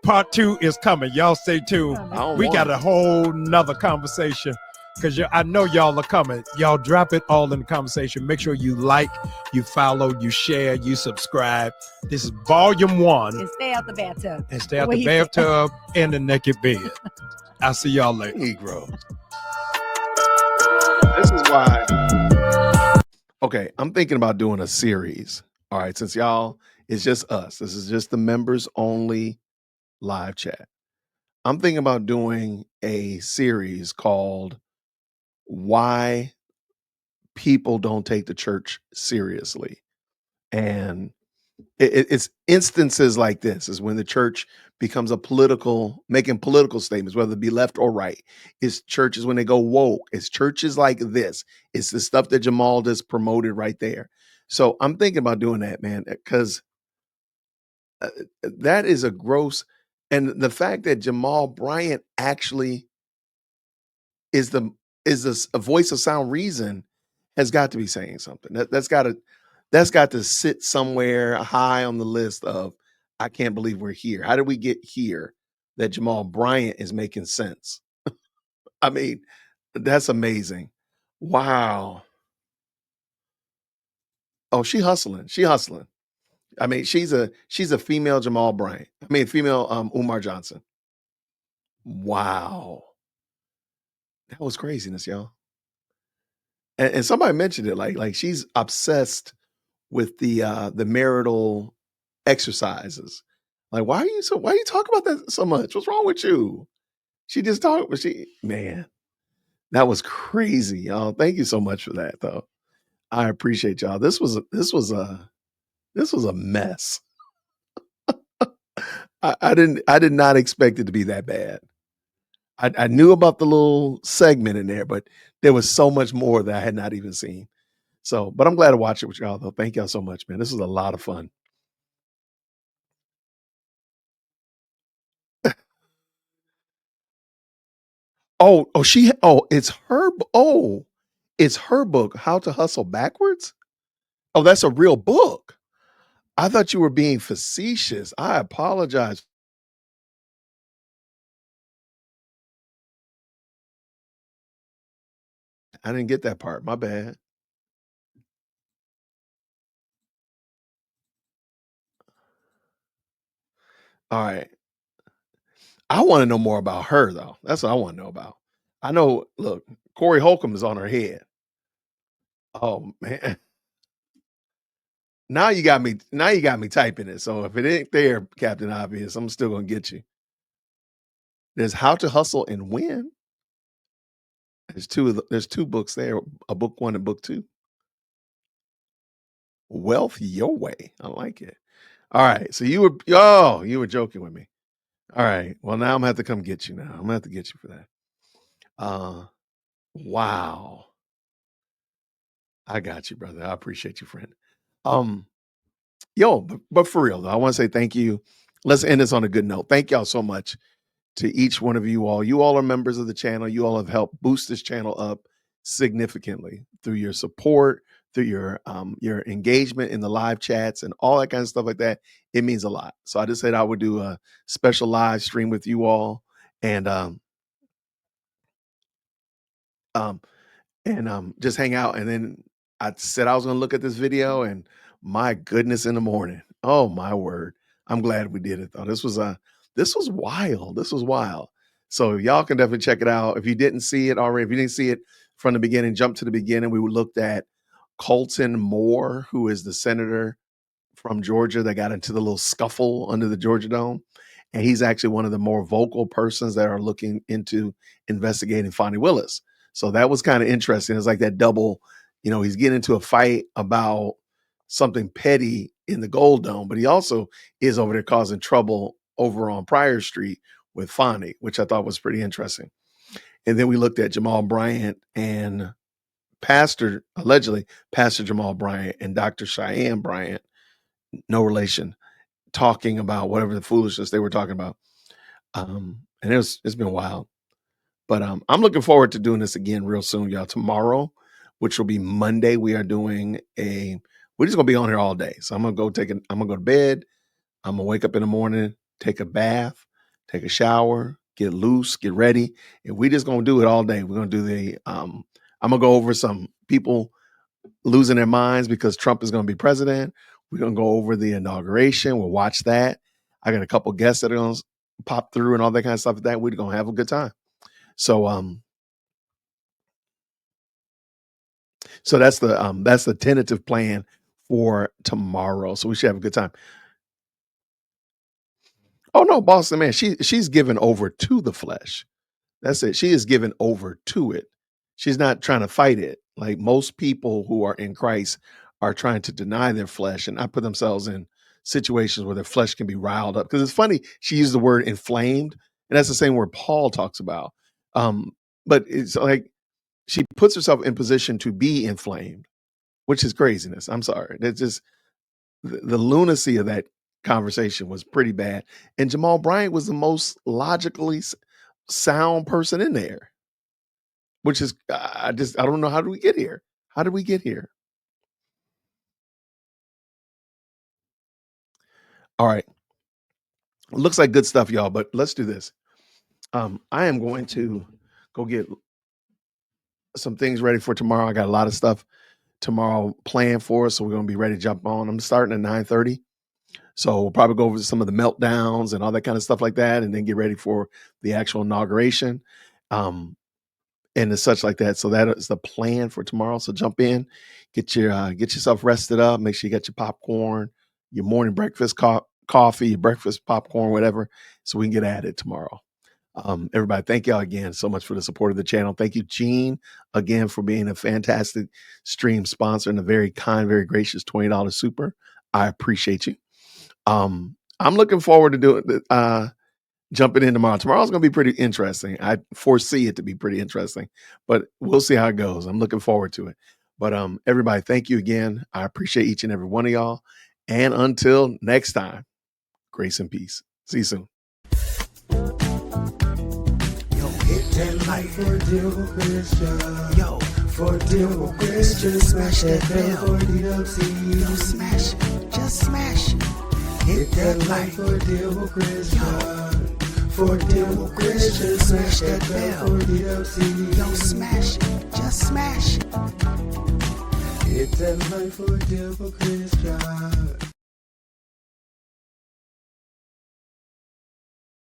Part 2 is coming. Y'all stay tuned. We got a whole nother conversation because I know y'all are coming. Y'all drop it all in the conversation. Make sure you like, you follow, you share, you subscribe. This is volume 1. And stay out the bathtub. And stay out the bathtub and the naked bed. I'll see y'all later. Negro. This is why. Okay, I'm thinking about doing a series. All right, since y'all, it's just us. This is just the members only live chat. I'm thinking about doing a series called Why People Don't Take the Church Seriously. And it's instances like this is when the church becomes making political statements, whether it be left or right. It's churches when they go woke. It's churches like this. It's the stuff that Jamal just promoted right there. So I'm thinking about doing that, man, because that is a gross. And the fact that Jamal Bryant actually is a voice of sound reason has got to be saying something. That's got to sit somewhere high on the list of, I can't believe we're here. How did we get here that Jamal Bryant is making sense? I mean, that's amazing. Wow. Oh, she hustling. I mean, she's a female Jamal Bryant. I mean, female Umar Johnson. Wow. That was craziness, y'all. And somebody mentioned it, like she's obsessed with the marital exercises. Like, why are you talking about that so much? What's wrong with you? She just talked, but man, that was crazy, y'all. Thank you so much for that, though. I appreciate y'all. This was a mess. I did not expect it to be that bad. I knew about the little segment in there, but there was so much more that I had not even seen. So, but I'm glad to watch it with y'all, though. Thank y'all so much, man. This was a lot of fun. It's her book, How to Hustle Backwards. Oh, that's a real book. I thought you were being facetious. I apologize. I didn't get that part. My bad. All right. I want to know more about her, though. That's what I want to know about. I know, look, Corey Holcomb is on her head. Oh man. Now you got me typing it. So if it ain't there, Captain Obvious, I'm still gonna get you. There's How to Hustle and Win. There's two books there, a book one and book two. Wealth Your Way. I like it. All right. So you were joking with me. All right. Well, now I'm gonna have to come get you now. I'm gonna have to get you for that. Uh wow. I got you, brother. I appreciate you, friend. Um, but for real though, I want to say thank you. Let's end this on a good note. Thank y'all so much to each one of you all. You all are members of the channel. You all have helped boost this channel up significantly through your support, through your engagement in the live chats and all that kind of stuff like that. It means a lot. So I just said I would do a special live stream with you all, and um, just hang out. And then I said I was going to look at this video, and my goodness, in the morning, oh my word, I'm glad we did it though. This was wild. This was wild. So y'all can definitely check it out if you didn't see it already. If you didn't see it from the beginning, jump to the beginning. We looked at Colton Moore, who is the senator from Georgia that got into the little scuffle under the Georgia Dome. And he's actually one of the more vocal persons that are looking into investigating Fonnie Willis. So that was kind of interesting. It's like that double, he's getting into a fight about something petty in the Gold Dome, but he also is over there causing trouble over on Pryor Street with Fonnie, which I thought was pretty interesting. And then we looked at Jamal Bryant and allegedly Pastor Jamal Bryant and Dr. Chyeyenne Bryant, no relation, talking about whatever the foolishness they were talking about. And it's been wild. But I'm looking forward to doing this again real soon, y'all. Tomorrow, which will be Monday, we're just gonna be on here all day. So I'm gonna go to bed. I'm gonna wake up in the morning, take a bath, take a shower, get loose, get ready. And we just gonna do it all day. We're gonna do I'm gonna go over some people losing their minds because Trump is gonna be president. We're gonna go over the inauguration. We'll watch that. I got a couple guests that are gonna pop through and all that kind of stuff like that. We're gonna have a good time. So that's the tentative plan for tomorrow. So we should have a good time. Oh no, Boston man, she's given over to the flesh. That's it. She is given over to it. She's not trying to fight it. Like most people who are in Christ are trying to deny their flesh and not put themselves in situations where their flesh can be riled up. Because it's funny, she used the word inflamed, and that's the same word Paul talks about. But it's like she puts herself in position to be inflamed, which is craziness. I'm sorry. That's just the lunacy of that conversation was pretty bad. And Jamal Bryant was the most logically sound person in there, which is I don't know, how did we get here? How did we get here? All right. Looks like good stuff, y'all, but let's do this. I am going to go get some things ready for tomorrow. I got a lot of stuff tomorrow planned for us, so we're going to be ready to jump on. I'm starting at 9:30. So we'll probably go over some of the meltdowns and all that kind of stuff like that, and then get ready for the actual inauguration. Um, and it's such like that. So that is the plan for tomorrow. So jump in, get yourself rested up. Make sure you got your popcorn, your morning breakfast coffee, your breakfast popcorn, whatever, so we can get at it tomorrow. Everybody, thank y'all again so much for the support of the channel. Thank you, Gene, again for being a fantastic stream sponsor and a very kind, very gracious $20 super. I appreciate you. I'm looking forward to doing jumping in tomorrow. Tomorrow's going to be pretty interesting. I foresee it to be pretty interesting, but we'll see how it goes. I'm looking forward to it. But everybody, thank you again. I appreciate each and every one of y'all. And until next time, grace and peace. See you soon. Hit that like for deal with Christian. Yo, for deal with Christian. Smash that bell for DWC. Yo, smash it. Just smash it. Hit that like for deal with Christian. For deal with Christian. Smash that bell for DWC. Yo, smash it. Just smash it. Hit that like for deal with Christian.